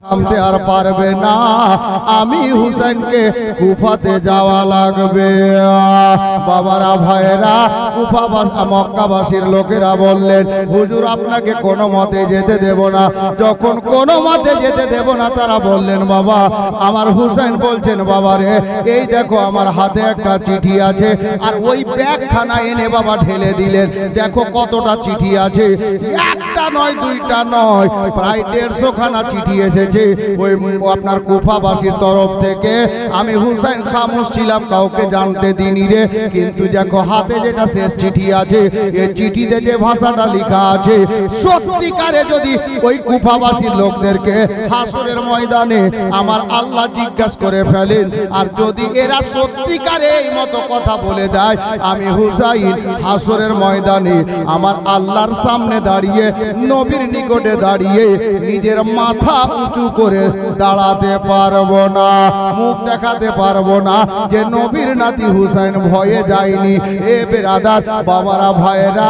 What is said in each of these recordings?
থামতে আর পারবে না, আমি হুসেনকে কুফাতে যাওয়া লাগবে। বাবারা ভাইয়েরা, মক্কাবাসীর লোকেরা বললেন, হুজুর আপনাকে কোনো মতে যেতে দেব না। যখন কোনো মতে যেতে দেব না, তারা বললেন, বাবা আমার হুসেন বলছেন, বাবা রে এই দেখো আমার হাতে একটা চিঠি আছে। আর ওই ব্যাগখানা এনে বাবা ঢেলে দিলেন। দেখো কতটা চিঠি আছে, একটা নয় দুইটা নয়, প্রায় 150 খানা চিঠি এসেছে ওই আপনার কুফাবাসীর তরফ থেকে। আমি হুসাইন খামোশ ছিলাম, কাউকে জানতে দিনি রে। কিন্তু দেখো হাতে যেটা শেষ চিঠি আছে, এই চিঠিতে যে ভাষাটা লেখা আছে, সত্যিকারে যদি ওই কুফাবাসীর লোকদেরকে হাসরের ময়দানে আমার আল্লাহ জিজ্ঞাসা করে ফেলেন, আর যদি এরা সত্যিকারে এই মতো কথা বলে দেয়, আমি হুসাইন হাসরের ময়দানে আমার আল্লাহর সামনে দাঁড়িয়ে, নবীর নিকটে দাঁড়িয়ে নিজের মাথা উঁচু করে দাঁড়াতে পারবো না, মুখ দেখাতে পারবো না যে নবীর নাতি হুসাইন ভয়ে যায়নি। এ বেরাদার বাবারা ভাইয়েরা,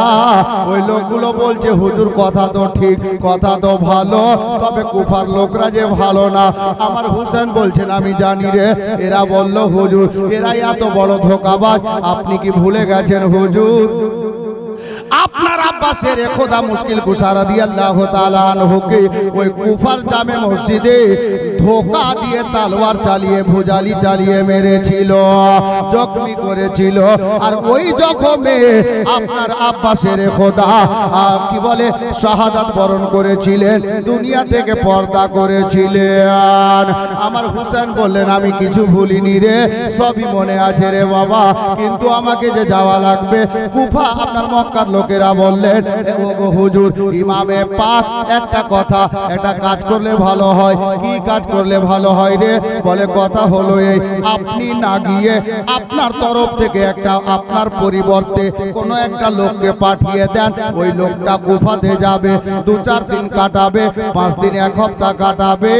ওই লোকগুলো বলছে, হুজুর কথা তো ঠিক, কথা তো ভালো, তবে কুফার লোকরা যে ভালো না। আমার হুসেন বলছেন, আমি জানি রে। এরা বলল, হুজুর এরাই এত বড় ধোঁকাবাজ, আপনি কি ভুলে গেছেন হুজুর? আপনার আব্বাসের খোদা মুশকিল কুশা রাদিয়াল্লাহু তাআলা আনহুকে ওই কুফার জামে মসজিদে ধোঁকা দিয়ে তলোয়ার চালিয়ে, ভুজালি চালিয়ে মেরেছিল, জখমি করেছিল। আর ওই জখমে আপনার আব্বাসের খোদা কি বলে শাহাদাত বরণ করেছিলেন, দুনিয়া থেকে পর্দা করেছিলেন। আমার হুসেন বললেন, আমি কিছু ভুলিনি রে, সবই মনে আছে রে বাবা, কিন্তু আমাকে যে যাওয়া লাগবে কুফা। আপনার মক্কার লোকেরা বললেন, ওগো হুজুর ইমামে পাক, একটা কথা, একটা কাজ করলে ভালো হয়। কি কাজ করলে ভালো হয় রে? বলে কথা হলো এই, আপনি না গিয়ে আপনার তরফ থেকে একটা, আপনার পরিবর্তে কোনো একটা লোককে পাঠিয়ে দেন। ওই লোকটা কুফাতে যাবে, 2-4 দিন কাটাবে, 5 দিন 1 সপ্তাহ কাটাবে,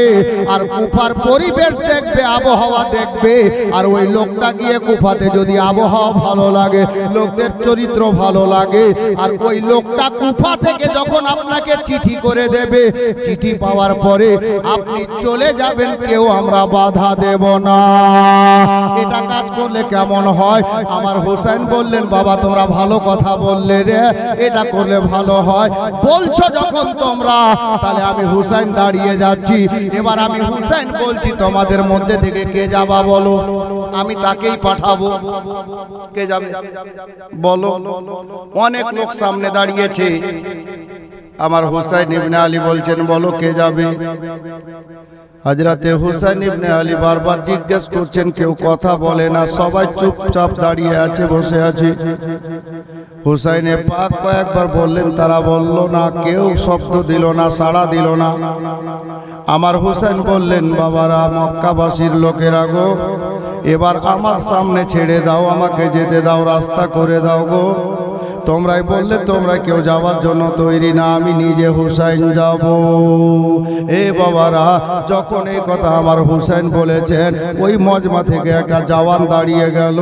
আর কুফার পরিবেশ দেখবে, আবহাওয়া দেখবে। আর ওই লোকটা গিয়ে কুফাতে যদি আবহাওয়া ভালো লাগে, লোকদের চরিত্র ভালো লাগে, আর ওই লোকটা কুফা থেকে যখন আপনাকে চিঠি করে দেবে, চিঠি পাওয়ার পরে আপনি চলে যাবেন, কেউ আমরা বাধা দেব না। এটা কাজ করলে কেমন হয়? আমার হুসাইন বললেন, বাবা তোমরা ভালো কথা বললে রে, এটা করলে ভালো হয়। বলছো যখন তোমরা, তাহলে আমি হুসাইন দাঁড়িয়ে যাচ্ছি। এবার আমি হুসাইন বলছি, তোমাদের মধ্যে থেকে কে যাবা বলো, আমি তাকেই পাঠাবো। কে যাবে বলো? অনেক লোক সামনে দাঁড়িয়েছে। আমার হুসাইন ইবনে আলী বলছেন, বলো কে যাবে? হযরতে হুসাইন ইবনে আলী বারবার জিজ্ঞেস করছেন, কেউ কথা বলে না, সবাই চুপচাপ দাঁড়িয়ে আছে, বসে আছে। হুসাইনে পাক কয়েকবার বললেন, তারা বলল না, কেউ শব্দ দিল না, সাড়া দিল না। আমার হুসাইন বললেন, বাবারা মক্কাবাসীর লোকেরা গো, এবার আমার সামনে ছেড়ে দাও, আমাকে যেতে দাও, রাস্তা করে দাও গো। তোমরাই বললে তোমরা কেউ যাওয়ার জন্য তৈরি না, আমি নিজে হুসাইন যাব। এ বাবারা, যখন এই কথা আমার হুসাইন বলেছেন, ওই মজমা থেকে একটা জওয়ান দাঁড়িয়ে গেল।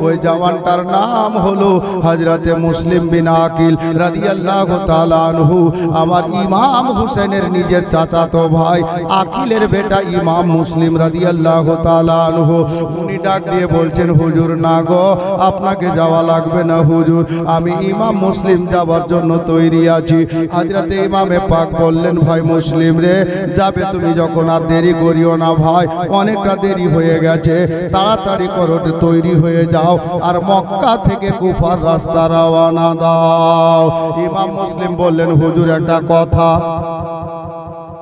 ওই জওয়ানটার নাম হলো হযরতে মুসলিম বিন আকিল রাদিয়াল্লাহু তাআলা আনহু। আমার ইমাম হুসাইনের নিজের চাচাতো ভাই, আকিলের বেটা ইমাম মুসলিম রাদিয়াল্লাহু তাআলা আনহু। উনি ডাক দিয়ে বলছেন, হুজুর না গো, আপনাকে যাওয়া লাগবে না হুজুর, আমি ইমাম মুসলিম যাবার জন্য তৈরি আছি। হযরতে ইমামে পাক বললেন, ভাই মুসলিম রে, যাবে তুমি যখন, আর দেরি করিও না ভাই, অনেকটা দেরি হয়ে গেছে, তাড়াতাড়ি করো, তৈরি হয়ে যাও, আর মক্কা থেকে কুফার রাস্তা রওনা দাও। ইমাম মুসলিম বললেন, হুজুর একটা কথা।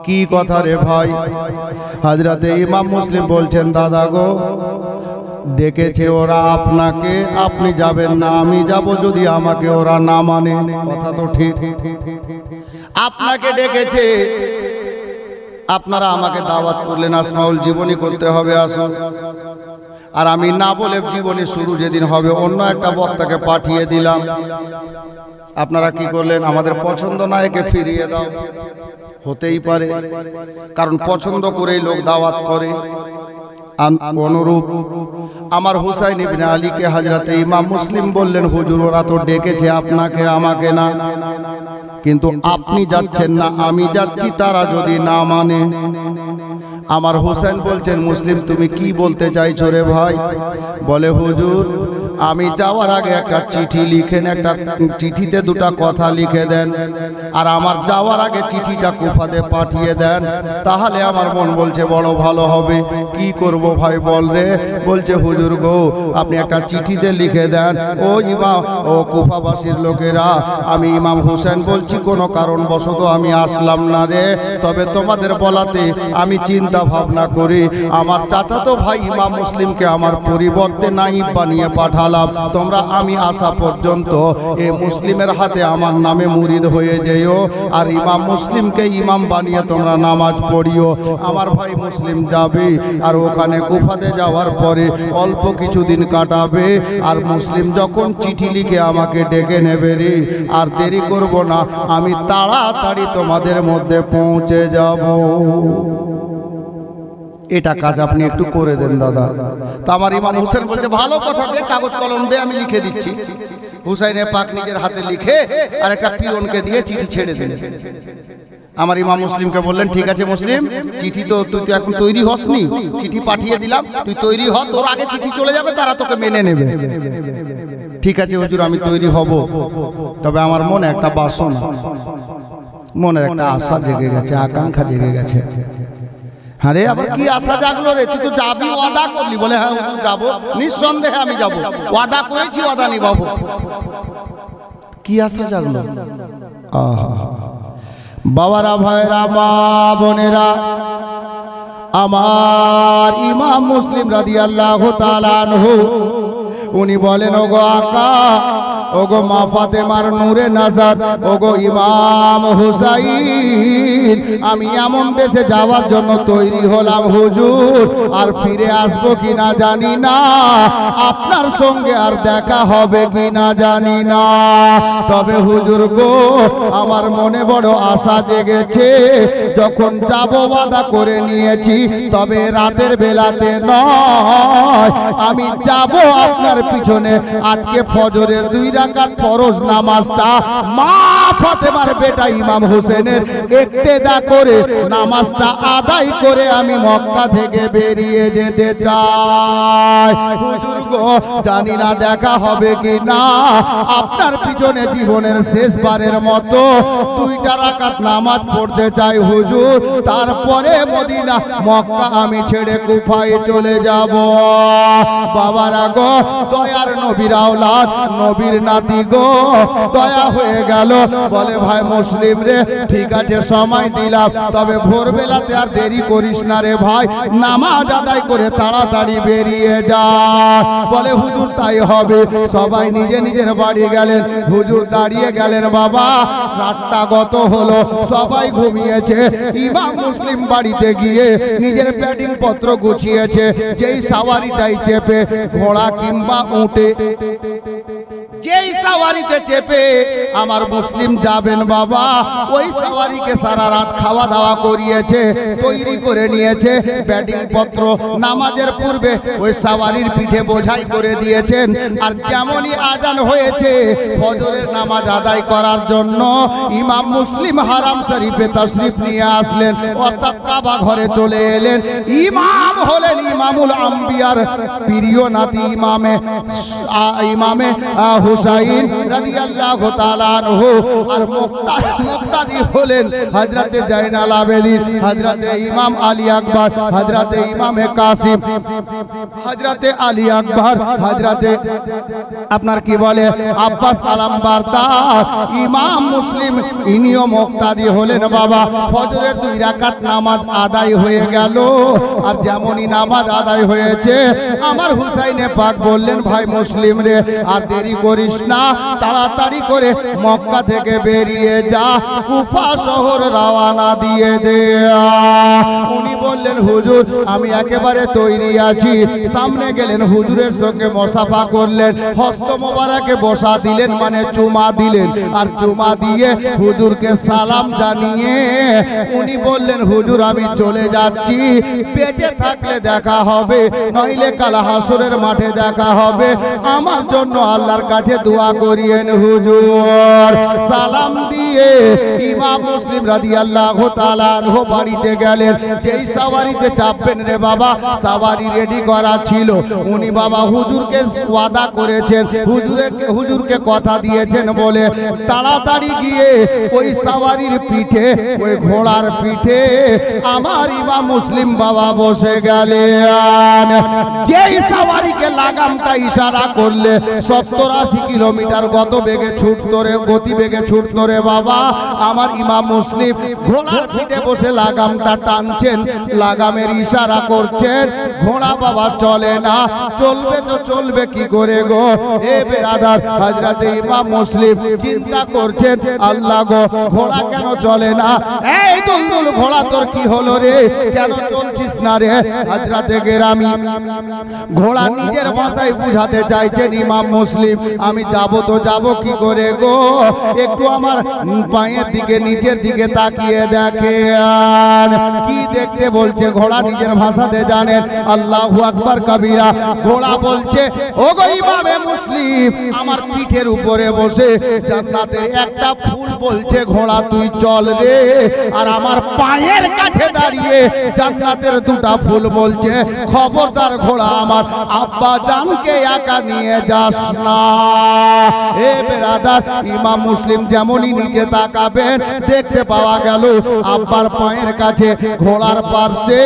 কি কথা রে ভাই? হযরতে ইমাম মুসলিম বলছেন, দাদা গো, ডেকেছে ওরা আপনাকে, আপনি যাবেন না, আমি যাব যদি আমাকে ওরা না মানে। কথা তো ঠিক, আপনাকে ডেকেছে, আপনারা আমাকে দাওয়াত করলেন, আসমাউল জীবনী করতে হবে, আসুন। আর আমি না বলে জীবনী শুরু যেদিন হবে, অন্য একটা বক্তাকে পাঠিয়ে দিলাম। আপনারা কি করলেন? আমাদের পছন্দ না, একে ফিরিয়ে দাও। হতেই পারে, কারণ পছন্দ করেই লোক দাওয়াত করে। অনুরূপ আমার হুসাইন ইবনে আলীকে হযরতে ইমাম মুসলিম বললেন, হুজুর ওরা তো ডেকেছে আপনাকে, আমাকে না, কিন্তু আপনি যাচ্ছেন না, আমি যাচ্ছি, তারা যদি না মানে আমার হোসেন বলছেন, মুসলিম তুমি কি বলতে চাইছো রে ভাই? বলে হুজুর আমি যাওয়ার আগে একটা চিঠি লিখেন, একটা চিঠিতে দুটো কথা লিখে দেন, আর আমার যাওয়ার আগে চিঠিটা কুফাতে পাঠিয়ে দেন, তাহলে আমার মন বলছে বড় ভালো হবে। কি করব ভাই বল রে? বলছে হুজুর গো আপনি একটা চিঠিতে লিখে দেন, ও ইমাম ও কুফাবাসীর লোকেরা, আমি ইমাম হোসেন বলছি, কোনো কারণবশত আমি আসলাম না রে, তবে তোমাদের বলাতে আমি চিন্তা ভাবনা করি আমার চাচাতো ভাই ইমাম মুসলিমকে আমার পরিবর্তে নাইব বানিয়ে পাঠালাম। তোমরা আমি আসা পর্যন্ত এই মুসলিমের হাতে আমার নামে মুরিদ হয়ে যেও, আর ইমাম মুসলিমকে ইমাম বানিয়ে তোমরা নামাজ পড়িও। আমার ভাই মুসলিম যাবে, আর ওখানে কুফাতে যাওয়ার পরে অল্প কিছুদিন কাটাবে, আর মুসলিম যখন চিঠি লিখে আমাকে ডেকে নেবে রে, আর দেরি করব না, আমি তাড়াতাড়ি তোমাদের মধ্যে পৌঁছে যাব। এটা কাজ আপনি একটু করে দেন দাদা। তো আমার ইমাম হোসেন বলছে ভালো কথা, দে কাগজ কলম দে, আমি লিখে দিচ্ছি। হুসাইনে পাক নিজের হাতে লিখে আর একটা পিয়নকে দিয়ে চিঠি ছেড়ে দিলেন। আমার ইমাম মুসলিমকে বললেন, ঠিক আছে মুসলিম, চিঠি তো তুই তো এখন তৈরি হসনি, চিঠি পাঠিয়ে দিলাম, তুই তৈরি হ, তোর আগে চিঠি চলে যাবে, তারা তোকে মেনে নেবে। ঠিক আছে হুজুর আমি তৈরি হব, তবে আমার মনে একটা বাসনা, মনের একটা আশা জেগে গেছে, আকাঙ্ক্ষা জেগে গেছে। হ্যাঁ রে, আবার কি আশা জাগলো রে? তুই তো যাবি, ওয়াদা করলি। বলে হ্যাঁ যাবো, নিঃসন্দেহে আমি যাব, ওয়াদা করেছি, ওয়াদা নিভাবো। কি আশা জাগলো? আহা বাবারা, ভাইরা, মা বোনেরা, আমার ইমাম মুসলিম রাদিয়াল্লাহু তাআলা আনহু উনি বলেন, ওগো আকা, ওগো মা ফাতেমার নূরে নাজার, ওগো ইমাম হুসাইন, আমি এমন দেশে যাওয়ার জন্য তৈরি হলাম হুজুর, আর ফিরে আসবো কিনা জানি না, আপনার সঙ্গে আর দেখা হবে কিনা জানি না, তবে হুজুর গো আমার মনে বড় আশা জেগেছে, যখন যাব ওয়াদা করে নিয়েছি, তবে রাতের বেলাতে নয়, আমি যাব আপনার পিছনে। আজকে ফজরের 2 রাকাত ফরজ নামাজটা মা ফাতেমার বেটা ইমাম হোসেনের ইক্তেদা করে নামাজটা আদায় করে আমি মক্কা থেকে বেরিয়ে যেতে চাই। হুজুর গো জানি না দেখা হবে কি না, আপনার পিছনে জীবনের শেষবারের মতো 2টা রাকাত নামাজ পড়তে চাই হুজুর, তারপরে মদিনা মক্কা আমি ছেড়ে কুফায় চলে যাব। বাবারা গো, দয়ার নবীর আওলাদ, নবীর নাতি গো, দয়া হয়ে গেল। বলে ভাই মুসলিম রে, ঠিক আছে সময় দিলাম, তবে ভোরবেলাতে আর দেরি করিস না রে ভাই, নামাজ আদায় করে তাড়াতাড়ি বেরিয়ে যা। বলে হুজুর তাই হবে। সবাই নিজে নিজের বাড়ি গেলেন, হুজুর দাঁড়িয়ে গেলেন। বাবা রাতটা গত হলো, সবাই ঘুমিয়েছে। ইমাম মুসলিম বাড়িতে গিয়ে নিজের ব্যাটিং পত্র গুছিয়েছে, যেই সাওয়ারিটাই চেপে, ঘোড়া কিংবা উটে, যেই সাওয়ারিতে চেপে আমার মুসলিম যাবেন বাবা, ওই সাওয়ারিকে সারা রাত খাওয়া দাওয়া করিয়েছে, তৈরি করে নিয়েছে ব্যাটিং পত্র, নামাজের পূর্বে ওই সাওয়ারির পিঠে বোঝাই করে দিয়েছেন। আর যেমনই আজান হয়েছে ফজরের নামাজ আদায় করার জন্য ইমাম মুসলিম হারাম শরীফে তাশরিফ নিয়ে আসলেন, অর্থাৎ কাবা ঘরে চলে এলেন। ইমাম হলেন ইমামুল আম্বিয়ার প্রিয় নাতি ইমামে হুসাইন রাদিয়াল্লাহু তাআলা আনহু, আর মুক্তাদি হলেন হযরতে জাইনাল আবেদিন, হযরতে ইমাম আলী আকবর, হযরতে ইমামে কাসিম, হযরতে আলী আকবর, হযরতে আপনার কি বলে আব্বাস আলামবারদার। ইমাম মুসলিম ইনিও মুক্তাদি হলেন বাবা। ফজরের 2 রাকাত নামাজ আদায় হয়ে গেল, আর যেমনই নামাজ আদায় হয়েছে আমার হুসাইনে পাক বললেন, ভাই মুসলিম রে আর দেরি করিস না, তাড়াতাড়ি করে মক্কা থেকে বেরিয়ে যা, কুফা শহর রওনা দিয়ে দে। উনি বললেন, হুজুর আমি একেবারে তৈরি আছি। সামনে গেলেন, হুজুরের সঙ্গে মুসাফা করলেন, হস্ত মোবারকে বসা দিলেন, মানে চুমা দিলেন, আর চুমা দিয়ে হুজুরকে সালাম জানিয়ে উনি বললেন, হুজুর আমি চলে যাচ্ছি, বেঁচে থাকলে দেখা হবে, নইলে কাল হাসরের মাঠে দেখা হবে, আমার জন্য আল্লাহর কাছে দোয়া করিয়েন হুজুর। সালাম দিয়ে ইমাম মুসলিম রাদিয়াল্লাহু তাআলা আনহু বাড়িতে গেলেন। যেই সাওয়ারিতে চাপবেন রে বাবা, সাওয়ারি রেডি করা ছিল। উনি বাবা হুজুরকে ওয়াদা করেছেন, হুজুরকে কথা দিয়েছেন বলে তাড়াতাড়ি গিয়ে ওই সাওয়ারির পিঠে, ওই ঘোড়ার পিঠে আমার ইমাম মুসলিম বাবা বসে গেলেন। যেই সাওয়ারিকে লাগামটা ইশারা করলে 70-80 কিলোমিটার গতি বেগে ছুটতো রে বাবা, আমার ইমাম মুসলিম ঘোড়ার পিঠে বসে লাগামটা টানছেন, লাগামের ইশারা করছেন। ঘোড়া বাবা চলে না, চলবে তো চলবে কি করে গো? এ বেরাদার, হযরত ইমাম মুসলিম চিন্তা করছেন, আল্লাহ গো ঘোড়া কেন চলে না? এই দুলদুল ঘোড়া তোর কি হলো রে, কেন চলছিস না রে? হযরত গেরামি ঘোড়া নিজের ভাষায় বুঝাতে চাইছেন ইমাম মুসলিম, আমি যাব তো যাব কি করে গো? একটু আমার পায়ের দিকে নিচের দিকে তাকিয়ে দেখেন। কি দেখতে বলছে ঘোড়া নিজের ভাষাতে জানেন, আল্লাহু আকবার কবীরা। ঘোড়া বলছে, ও গো ইমামে মুসলিম, আমার পিঠের উপরে বসে জান্নাতের একটা ফুল বলছে ঘোড়া তুই চল রে, আর আমার পায়ের কাছে দাঁড়িয়ে জান্নাতের দুটা ফুল বলছে খবরদার ঘোড়া আমার আব্বা জানকে একা নিয়ে যাস না। এ বেরাদার, ইমাম মুসলিম যেমনই নিচে তাকাবেন দেখতে পাওয়া গেল আব্বার পায়ের কাছে ঘোড়ার পাশে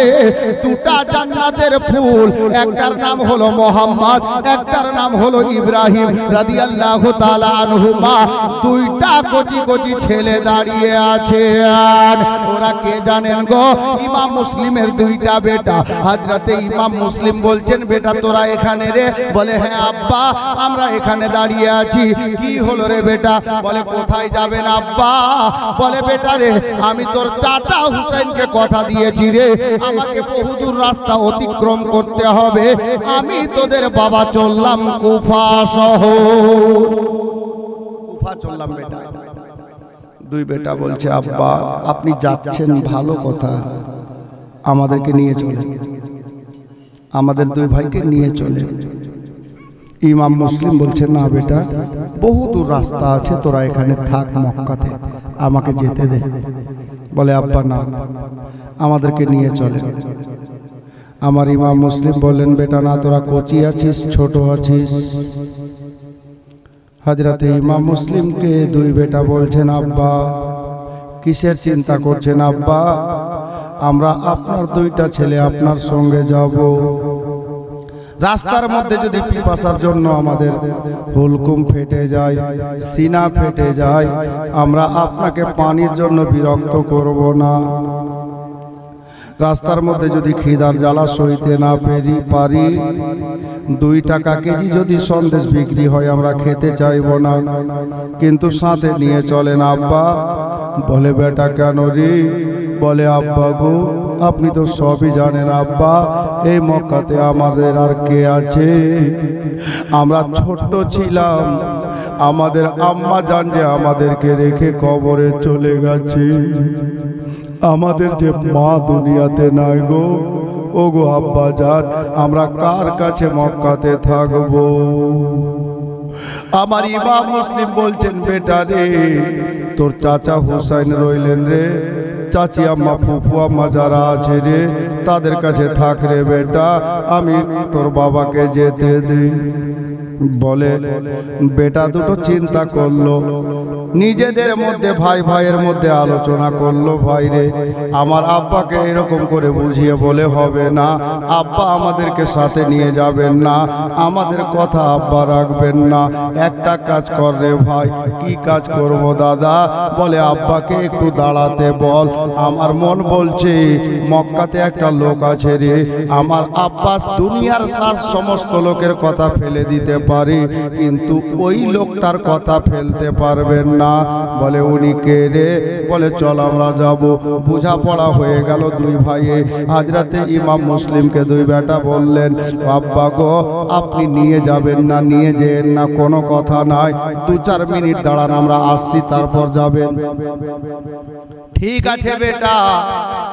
দুটা জান্নাতের ফুল, একটার নাম হলো মোহাম্মদ, একটার নাম হলো ইব্রাহিম রাদিয়াল্লাহু তাআলা আনহুমা। দুইটা কচি কচি ছেলে দাঁড়িয়ে আছে। ওরা কে জানেন গো? ইমাম মুসলিমের দুইটা বেটা। হযরতে ইমাম মুসলিম বলছেন, বেটা তোরা এখানে রে? বলে হ্যাঁ আব্বা, আমরা এখানে দাঁড়িয়ে আছি। কি হলো রে বেটা? বলে কোথায় যাবেন আব্বা? বলে বেটা রে, আমি তোর চাচা হুসাইনকে কথা দিয়েছি রে, আমাকে বহুদূর রাস্তা অতিক্রম করতে হবে। আমি তোদের বাবা চললাম কুফা শহর, কুফা চললাম বেটা। দুই বেটা বলছে, আব্বা আপনি যাচ্ছেন ভালো কথা, আমাদেরকে নিয়ে চলেন, আমাদের দুই ভাইকে নিয়ে চলেন। ইমাম মুসলিম বলছে, না বেটা, বহু দূর রাস্তা আছে, তোরা এখানে থাক মক্কাতে, আমাকে যেতে দে। বলে আব্বা না, আমাদেরকে নিয়ে চলেন। আমার ইমাম মুসলিম বললেন, বেটা না, তোরা কচি আছিস, ছোট আছিস। হযরতে ইমাম মুসলিমকে দুই বেটা বলছেন, আব্বা কিসের চিন্তা করছেন আব্বা? আমরা আপনার দুইটা ছেলে আপনার সঙ্গে যাব। রাস্তার মধ্যে যদি পিপাসার জন্য আমাদের হুলকুম ফেটে যায়, সিনা ফেটে যায়, আমরা আপনাকে পানির জন্য বিরক্ত করব না। রাস্তার মধ্যে যদি খিদার জ্বালা সইতে না পারি, 2 টাকা কেজি যদি সন্দেশ বিক্রি হয় আমরা খেতে চাইব না, কিন্তু সাথে নিয়ে চলেন আব্বা। বলে বেটা কেন রে? বলে আব্বা গো, আপনি তো সবই জানেন আব্বা, এই মক্কাতে আমাদের আর কে আছে? আমরা ছোট্ট ছিলাম, আমাদের আম্মা জান যে আমাদেরকে রেখে কবরে চলে গেছে, আমাদের যে মা দুনিয়াতে নাই গো। ও গো আব্বা জান, আমরা কার কাছে মক্কাতে থাকবো? আমার ইমাম মুসলিম বলছেন, বেটা রে, তোর চাচা হুসাইন রইলেন রে, চাচি আম্মা ফুফু আম্মা যারা আছে রে, তাদের কাছে থাক রে বেটা, আমি তোর বাবাকে যেতে দিই। বলে বেটা দুটো চিন্তা করলো, নিজেদের মধ্যে ভাই ভাইয়ের মধ্যে আলোচনা করলো, ভাই রে আমার আব্বাকে এরকম করে বুঝিয়ে বলে হবে না, আব্বা আমাদেরকে সাথে নিয়ে যাবেন না, আমাদের কথা আব্বা রাখবেন না। একটা কাজ কর রে ভাই। কি কাজ করব দাদা? বলে আব্বাকে একটু দাঁড়াতে বল, আমার মন বলছে মক্কাতে একটা লোক আছে রে, আমার আব্বাস দুনিয়ার সমস্ত লোকের কথা ফেলে দিতে পারে, কিন্তু ওই লোকটার কথা ফেলতে পারবেন না। বলে উনি কে রে? বলে চল আমরা যাব। বোঝাপড়া হয়ে গেল দুই ভাইয়ে। হযরতে ইমাম মুসলিমকে দুই বেটা বললেন, আব্বা গো আপনি নিয়ে যাবেন না, নিয়ে যেন না, কোনো কথা নাই, 2-4 মিনিট দাঁড়ান, আমরা আসছি তারপর যাবেন। ঠিক আছে বেটা,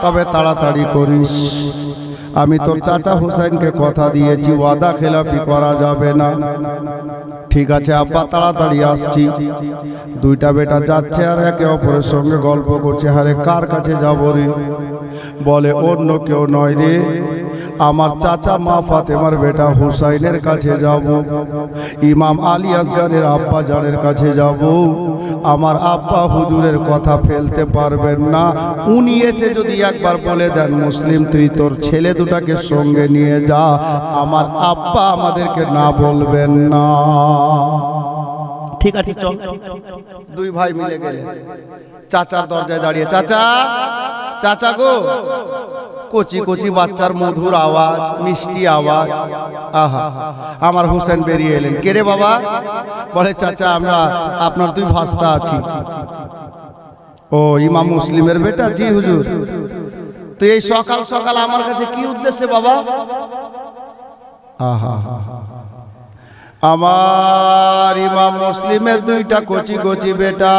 তবে তাড়াতাড়ি করিস। আমি তোর চাচা হুসাইনকে কথা দিয়েছি, ওয়াদা খেলাফি করা যাবে না। ঠিক আছে আব্বা, তাড়াতাড়ি আসছি। দুইটা বেটা যাচ্ছে আর একে অপরের সঙ্গে গল্প করছে। আরে কার কাছে যাব রে? বলে অন্য কেউ নয় রে, আমার চাচা মা ফাতেমার বেটা হুসাইনের কাছে যাব, ইমাম আলী আসগরের আব্বা জানের কাছে যাব। আমার আব্বা হুজুরের কথা ফেলতে পারবেন না, উনি এসে যদি একবার বলে দেন মুসলিম তুই তোর ছেলে দুটাকে সঙ্গে নিয়ে যা, আমার আব্বা আমাদেরকে না বলবেন না। ঠিক আছে চল। দুই ভাই মিলে গেলেন, চাচার দরজায় দাঁড়িয়ে, চাচা চাচা গো। কচি কচি বাচ্চার মধুর আওয়াজ, মিষ্টি আওয়াজ। আহা, আমার হুসেন বেরিয়ে এলেন। কে রে বাবা? বলে চাচা আমরা আপনার দুই ভাস্তা আছি। ও ইমাম মুসলিমের বেটা? জি হুজুর। তো এই সকাল সকাল আমার কাছে কি উদ্দেশ্যে বাবা? আহা, আমার ইমাম মুসলিমের দুইটা কচি কচি বেটা,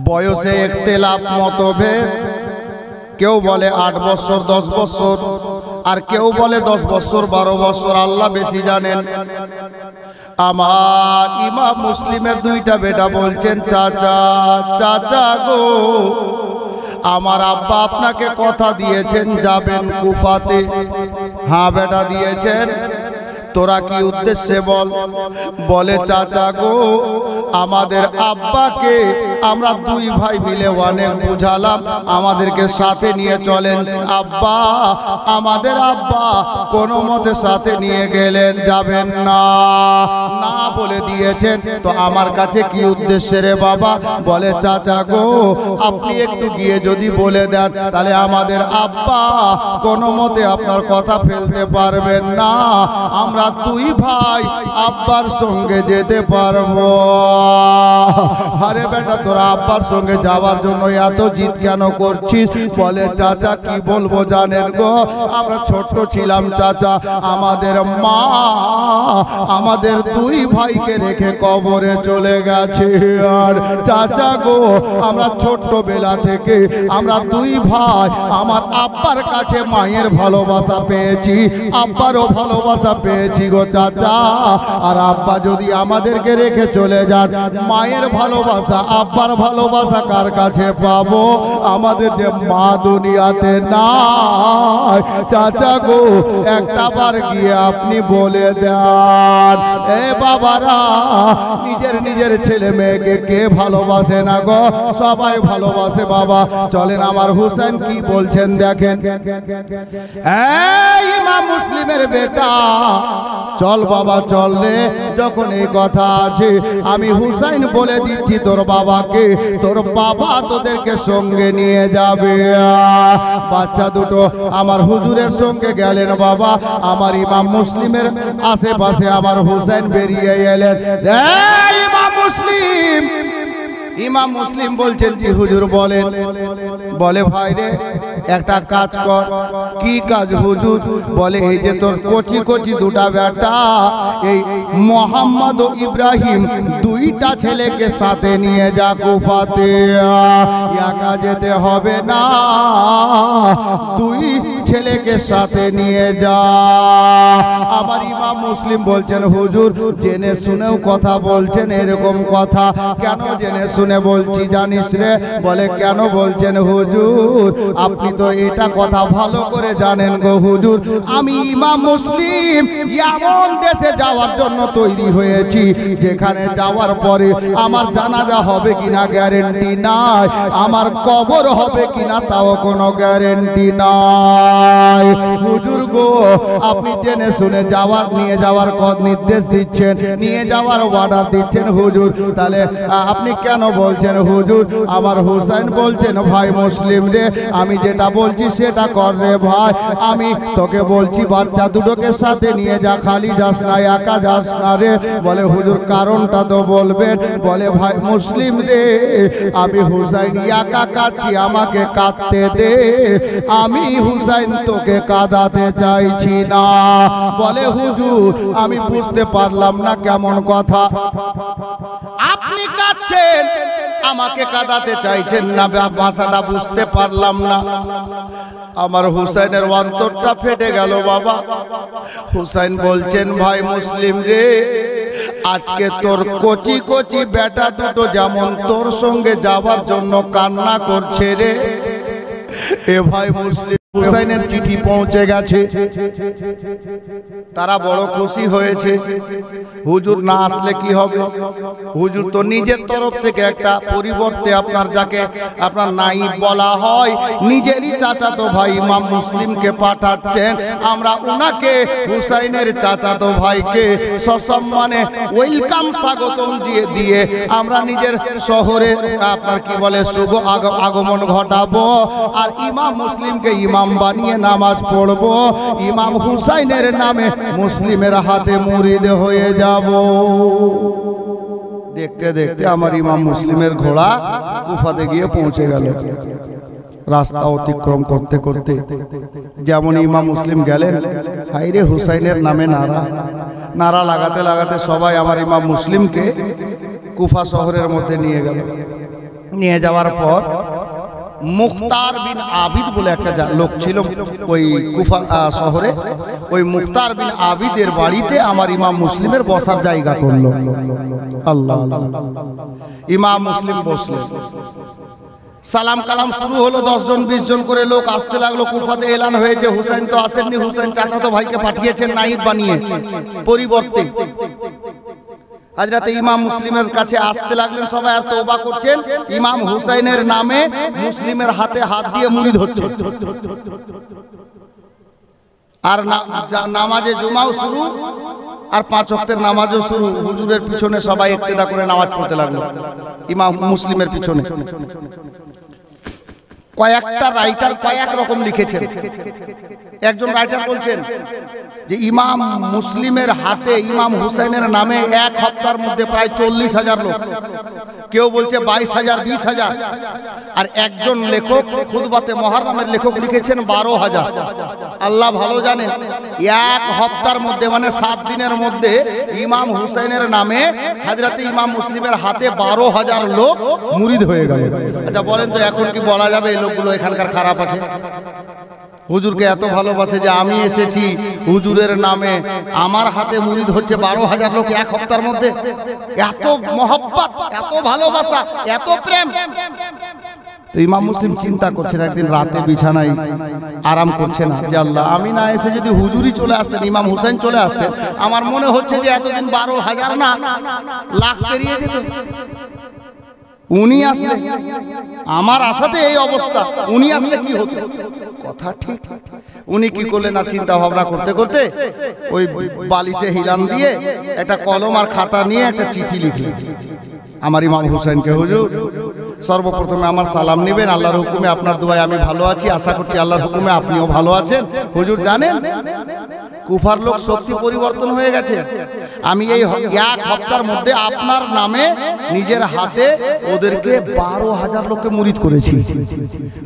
বয়সে ইখতিলাফ মতভেদ। কেউ বলে 8 বছর 10 বছর, আর কেউ বলে 10 বছর 12 বছর, আল্লাহ বেশি জানেন। আমার ইমাম মুসলিমের দুইটা বেটা বলছেন চাচা চাচা গো, আমার আব্বা আপনাকে কথা দিয়েছেন যাবেন কুফাতে। হ্যাঁ বেটা দিয়েছেন, তোরা কি উদ্দেশ্যে বল? বলে চাচা গো, আমাদের আব্বাকে আমরা দুই ভাই মিলে অনেক বুঝালাম, আমাদেরকে সাথে নিয়ে চলেন। আব্বা আমাদের আব্বা কোনো মতে সাথে নিয়ে গেলেন, যাবেন না না বলে দিয়েছেন। তো আমার কাছে কি উদ্দেশ্যে রে বাবা? বলে চাচা গো, আপনি একটু গিয়ে যদি বলে দেন তাহলে আমাদের আব্বা কোনো মতে আপনার কথা ফেলতে পারবেন না, আমরা দুই ভাই আব্বার সঙ্গে যেতে পারবো। আরে বেটা তোরা আব্বার সঙ্গে যাওয়ার জন্য এত জিদ কেন করছিস? বলে চাচা কি বলবো জানেন গো, আমরা ছোট্ট ছিলাম চাচা, আমাদের মা আমাদের দুই ভাইকে রেখে কবরে চলে গেছে। আর চাচা গো, আমরা ছোট্টবেলা থেকে আমরা দুই ভাই আমার আব্বার কাছে মায়ের ভালোবাসা পেয়েছি, আব্বারও ভালোবাসা পেয়েছি গো চাচা। আর আব্বা যদি আমাদেরকে রেখে চলে যান, মায়ের ভালোবাসা আব্বার ভালোবাসা কার কাছে পাবো? আমাদের যে মা দুনিয়াতে নাই। চাচা গো, একটা বার গিয়ে আপনি বলে দেন। এ বাবারা, নিজের নিজের ছেলে মেয়েকে কে ভালোবাসে না গো? সবাই ভালোবাসে বাবা। চলেন আমার হুসেন কি বলছেন দেখেন। এই ইমাম মুসলিমের বেটা, চল বাবা চল রে। যখন এই কথা আছে আমি হুসাইন বলে দিচ্ছি তোর বাবাকে, তোর বাবা তোদেরকে সঙ্গে নিয়ে যাবে। বাচ্চা দুটো আমার হুজুরের সঙ্গে গেলেন বাবা। আমার ইমাম মুসলিমের আশেপাশে আমার হুসাইন বেরিয়ে এলেন। ইমাম মুসলিম, ইমাম মুসলিম বলছেন জি হুজুর বলেন। বলে ভাই রে একটা কাজ কর। কি কাজ হুজুর? বলে এই যে তোর কচি কচি দুটা বেটা, এই মোহাম্মদ ও ইব্রাহিম দুইটা ছেলেকে সাথে নিয়ে যা কুফাতে। একা যেতে হবে না, দুই ছেলেকে সাথে নিয়ে যা। আমার ইমাম মুসলিম বলছেন হুজুর জেনে শুনেও কথা বলছেন এরকম কথা কেন জেনে শুনে বলছি জানিস রে? বলে কেন বলছেন হুজুর? আপনি তো এটা কথা ভালো করে জানেন গো হুজুর, আমি ইমাম মুসলিম এমন দেশে যাওয়ার জন্য তৈরি হয়েছি যেখানে যাওয়ার পরে আমার জানাজা হবে কিনা গ্যারেন্টি নাই, আমার কবর হবে কিনা তাও কোনো গ্যারেন্টি নাই। হুজুর গো, আপনি জেনে শুনে যাওয়ার নিয়ে যাওয়ার নির্দেশ দিচ্ছেন, নিয়ে যাওয়ার অর্ডার দিচ্ছেন হুজুর, তাহলে আপনি কেন বলছেন হুজুর? আমার হুসাইন বলছেন ভাই মুসলিম রে, আমি যেটা বলছি সেটা কর রে ভাই। আমি তোকে বলছি বাচ্চা দুটোকে সাথে নিয়ে যা, খালি যাস না, একা যাস না রে। বলে হুজুর কারণটা তো বলবেন। বলে ভাই মুসলিম রে, আমি হুসাইন একা কাঁদছি, আমাকে কাঁদতে দে, আমি হুসাইন তোকে কাঁদাতে চাইছি না। বলে হুজুর আমি বুঝতে পারলাম না কেমন কথা। আপনি কাঁদছেন, আমাকে কাঁদাতে চাইছেন না, ভাষাটা বুঝতে পারলাম না। আমার হুসাইনের অন্তরটা ফেটে গেল বাবা। হুসাইন বলছেন, ভাই মুসলিম রে, আজকে তোর কচি কচি বেটা দুটো যেমন তোর সঙ্গে যাবার জন্য কান্না করছে রে। এ ভাই মুসলিম, হুসাইনের চিঠি পৌঁছে গেছে, তারা বড় খুশি হয়েছে। হুজুর না আসলে কি হবে? হুজুর তো নিজের তরফ থেকে একটা পরিবর্তে আপনার যাকে আপনার নাইব বলা হয়, নিজেরই চাচাতো ভাই ইমাম মুসলিমকে পাঠাচ্ছেন। আমরা উনাকে, হুসাইনের চাচাতো ভাইকে সসম্মানে ওয়েলকাম স্বাগতম দিয়ে আমরা নিজের শহরে আপনার কি বলে শুভ আগমন ঘটাবো, আর ইমাম মুসলিমকে ইমাম বানিয়ে নামাজ পড়বো। ইমাম হুসাইনের নামে মুসলিমের হাতে মুরিদ হয়ে যাব। দেখতে দেখতে আমার ইমাম মুসলিমের ঘোড়া কুফাতে গিয়ে পৌঁছে গেল। রাস্তা অতিক্রম করতে করতে যেমন ইমাম মুসলিম গেলেন, হায়রে হুসাইনের নামে নারা নারা লাগাতে লাগাতে সবাই আমার ইমাম মুসলিমকে কুফা শহরের মধ্যে নিয়ে গেল। নিয়ে যাওয়ার পর মুখতার বিন আবিদ বলে একটা লোক ছিল ওই কুফা শহরে, ওই মুখতার বিন আবিদের বাড়িতে আমার ইমাম মুসলিমের বসার জায়গা করলো। আল্লাহ, ইমাম মুসলিম বসলেন, সালাম কালাম শুরু হলো। 10 জন 20 জন করে লোক আসতে লাগলো। কুফাতে এলান হয়েছে হুসাইন তো আসেননি, হুসাইন চাচাতো ভাইকে পাঠিয়েছেন নাইব বানিয়ে পরিবর্তে। হযরতে ইমাম মুসলিমের কাছে আসতে লাগলেন সবাই, আর তওবা করছেন। ইমাম হুসাইনের নামে মুসলিমের হাতে হাত দিয়ে মুরিদ হচ্ছে, আর নামাজে জুমাও শুরু, আর 5 ওয়াক্তের নামাজও শুরু। হুজুরের পিছনে সবাই ইক্তেদা করে নামাজ পড়তে লাগলো ইমাম মুসলিমের পিছনে। কয়েকটা রাইটার কয়েক রকম লিখেছেন। একজন রাইটার বলছেন যে ইমাম মুসলিমের হাতে ইমাম হুসাইনের নামে 1 সপ্তাহের মধ্যে প্রায় 40,000 লোক, কেউ বলছে 22,000 20,000। আর একজন লেখক খুতবাতে মুহররমের লেখক লিখেছেন 12,000। আল্লাহ ভালো জানেন, 1 সপ্তাহের মধ্যে মানে 7 দিনের মধ্যে ইমাম হুসাইনের নামে হযরতে ইমাম মুসলিমের হাতে 12,000 লোক মুরিদ হয়ে গেল। আচ্ছা বলেন তো, এখন কি বলা যাবে এই লোকগুলো এখানকার খারাপ আছে? হুজুরকে এত ভালোবাসে যে আমি এসেছি হুজুরের নামে আমার হাতে মুরিদ হচ্ছে 12,000 লোক 1 সপ্তাহের মধ্যে। এত মহব্বত, এত ভালোবাসা, এত প্রেম। তো ইমাম মুসলিম চিন্তা করছেন, একদিন রাতে বিছানায় আরাম করছেন যে আল্লাহ, আমি না এসে যদি হুজুরই চলে আসতেন, ইমাম হুসাইন চলে আসতেন, আমার মনে হচ্ছে যে এতদিন 12,000 না লাখ পেরিয়ে যেত। উনি আসলে, আমার আশাতে এই অবস্থা, উনি আসলে কি হতো? কথা ঠিক। উনি কি করলেন, আর চিন্তা ভাবনা করতে করতে ওই বালিশে হিলান দিয়ে একটা কলম আর খাতা নিয়ে একটা চিঠি লিখলেন আমার ইমাম হুসাইনকে। হুজুর, সর্বপ্রথমে আমার সালাম নেবেন, আল্লাহর হুকুমে আপনার দোয়ায় আমি ভালো আছি, আশা করছি আল্লাহর হুকুমে আপনিও ভালো আছেন। হুজুর জানেন কুফার লোক শক্তি পরিবর্তন হয়ে গেছে। আমি এই 1 সপ্তাহের মধ্যে আপনার নামে নিজের হাতে ওদেরকে 12,000 লোককে মুরিদ করেছি,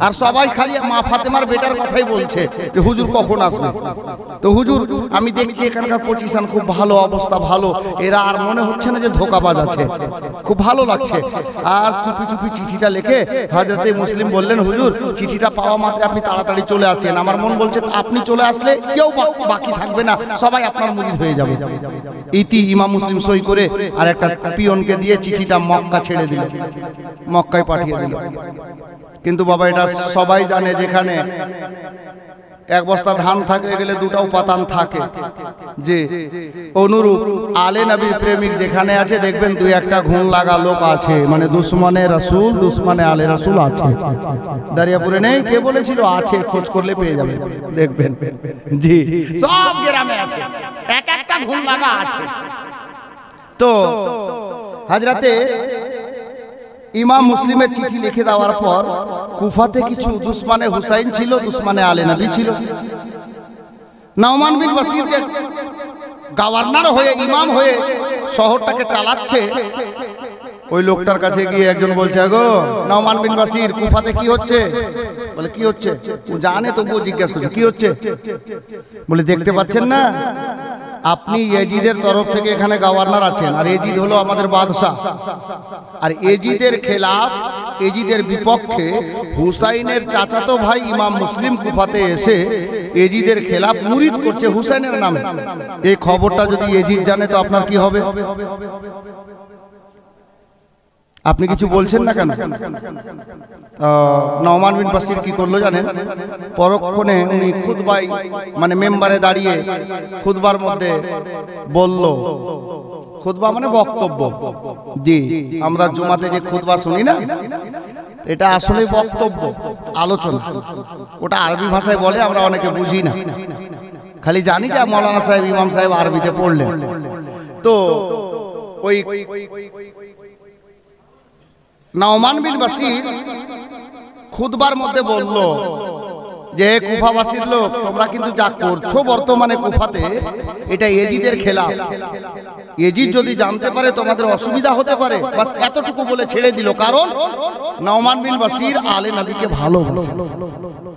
আর সবাই খালি মা ফাতেমার বেটার কথাই বলছে যে হুজুর কখন আসবে। তো হুজুর, আমি দেখছি এখানকার পজিশন খুব ভালো, অবস্থা ভালো, এরা আর মনে হচ্ছে না যে ধোঁকাবাজ আছে, খুব ভালো লাগছে। আর চুপি চুপি চিঠিটা লিখে হযরতে মুসলিম বললেন, হুজুর চিঠিটা পাওয়া মাত্র আপনি তাড়াতাড়ি চলে আসেন। আমার মন বলছে আপনি চলে আসলে কেউ বাকি থাকবে না, সবাই আপনার মুরিদ হয়ে যাবে। ইতি ইমাম মুসলিম সই করে আর একটা পিয়নকে দিয়ে চিঠিটা মক্কা ছেড়ে দিল, মক্কায় পাঠিয়ে দিল। কিন্তু বাবা, এটা সবাই জানে, যেখানে 1 বস্তা ধান থাকে গেলে 2টা উপাদান থাকে, যে অনুরূপ আলে নবীর প্রেমিক যেখানে আছে দেখবেন 2-1টা ঘুণ লাগা লোক আছে, মানে দুশমনে রাসূল, দুশমনে আলে রাসূল আছে। দারিয়াপুরে নেই, কে বলেছিল? আছে, খোঁজ করলে পেয়ে যাবেন, দেখবেন। জি, সব গ্রামে আছে, 1-1টা ঘুণ লাগা আছে। তো হযরতে ইমাম মুসলিমের চিঠি লিখে দেওয়ার পর কুফাতে কিছু দুশমনে হুসাইন ছিল, দুশমনে আলে নবী ছিল। নাউমান বিন বশির যে গভর্নর হয়ে, ইমাম হয়ে শহরটাকে চালাচ্ছে, ওই লোকটার কাছে গিয়ে একজন বলছে, গো নওমান বিন বাশির কুফাতে কি হচ্ছে? বলে কি হচ্ছে? ও জানে তবুও জিজ্ঞাসা করছে কি হচ্ছে? বলে দেখতে পাচ্ছেন না, আপনি এজিদের তরফ থেকে এখানে গভর্নর আছেন, আর এজিদ হলো আমাদের বাদশাহ, আর এজিদের খেলাফ, এজিদের বিপক্ষে হুসাইনের চাচাতো ভাই ইমাম মুসলিম কুফাতে এসে এজিদের খেলাফ মুরিদ করছে হুসাইনের নামে। এই খবরটা যদি এজিদ জানে তো আপনার কি হবে? আপনি কিছু বলছেন না কেন? নওমান বিন বাশির কি করলো জানেন? পরক্ষণে উনি খুতবায় মানে মেম্বারে দাঁড়িয়ে খুতবার মধ্যে বলল, খুতবা মানে বক্তব্য, জি আমরা জুমাতে যে খুতবা শুনি না, এটা আসলে বক্তব্য, আলোচনা। ওটা আরবি ভাষায় বলে, আমরা অনেকে বুঝি না, খালি জানি যে মাওলানা সাহেব ইমাম সাহেব আরবিতে পড়লেন। তো ওই নওমান বিন বাশির খুতবার মধ্যে বলল যে কুফাবাসীর লোক, তোমরা কিন্তু যা করছো বর্তমানে কুফাতে, এটা এজিদের খেলাফ। এজিদ যদি জানতে পারে তোমাদের অসুবিধা হতে পারে। বাস এতটুকু বলে ছেড়ে দিল। কারণ নওমান বিন বাশির আলে নবীকে ভালোবাসে,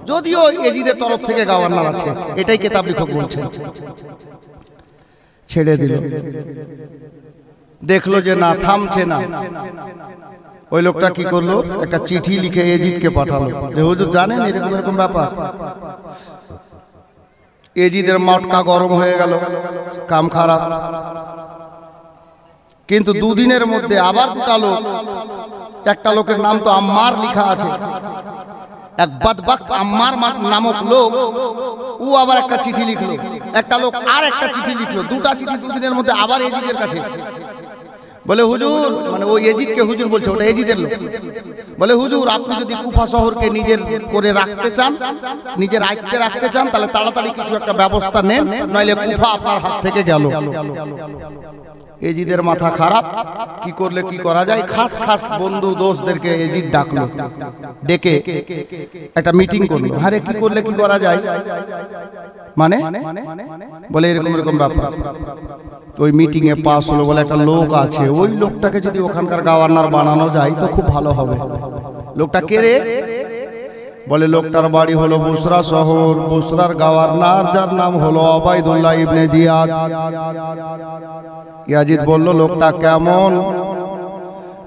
যদিও এজিদের তরফ থেকে গভর্নর আছে, এটাই কিতাব লেখক বলছে। ছেড়ে দিল। দেখলো যে না, থামছে না। ওই লোকটা কি করলো, একটা চিঠি লিখে এজিদকে পাঠালো যে হুজুর জানেন এরকম এরকম ব্যাপার। এজিদের মটকা গরম হয়ে গেল, কাম খারাপ। কিন্তু দুদিনের মধ্যে আবার দুটা লোক, একটা লোকের নাম তো আম্মার লিখা আছে, এক বদবক্ত আম্মার নামক লোক, ও আবার একটা চিঠি লিখলো। একটা লোক আর একটা চিঠি লিখলো, দুটা চিঠি দুদিনের মধ্যে আবার এজিদের কাছে। বলে হুজুর, মানে ওই এজিদকে হুজুর বলছে, ওটা এজিদের লোক। বলে হুজুর, আপনি যদি কুফা শহরকে নিজের করে রাখতে চান, নিজের আয়ত্তে রাখতে চান, তাহলে তাড়াতাড়ি কিছু একটা ব্যবস্থা নেন, নইলে কুফা আপনার হাত থেকে গেল। এজিদের মাথা খারাপ, কি করলে কি করা যায়। খাস খাস বন্ধু দোস্তদেরকে এজিদ ডাকলো, ডেকে একটা মিটিং করলো। আরে কি করলে কি করা যায়, মানে বলে এরকম এরকম ব্যাপার। ওই মিটিং এ পাস হলো, বলে একটা লোক আছে, ওই লোকটাকে যদি ওখানকার গভর্নর বানানো যায় তো খুব ভালো হবে। লোকটা কে রে? বলে লোকটার বাড়ি হলো বুসরা শহর, বুসরার গভর্নর যার নাম হলো ওবায়দুল্লাহ ইবনে জিয়াদ। ইয়াজিদ বলল লোকটা কেমন?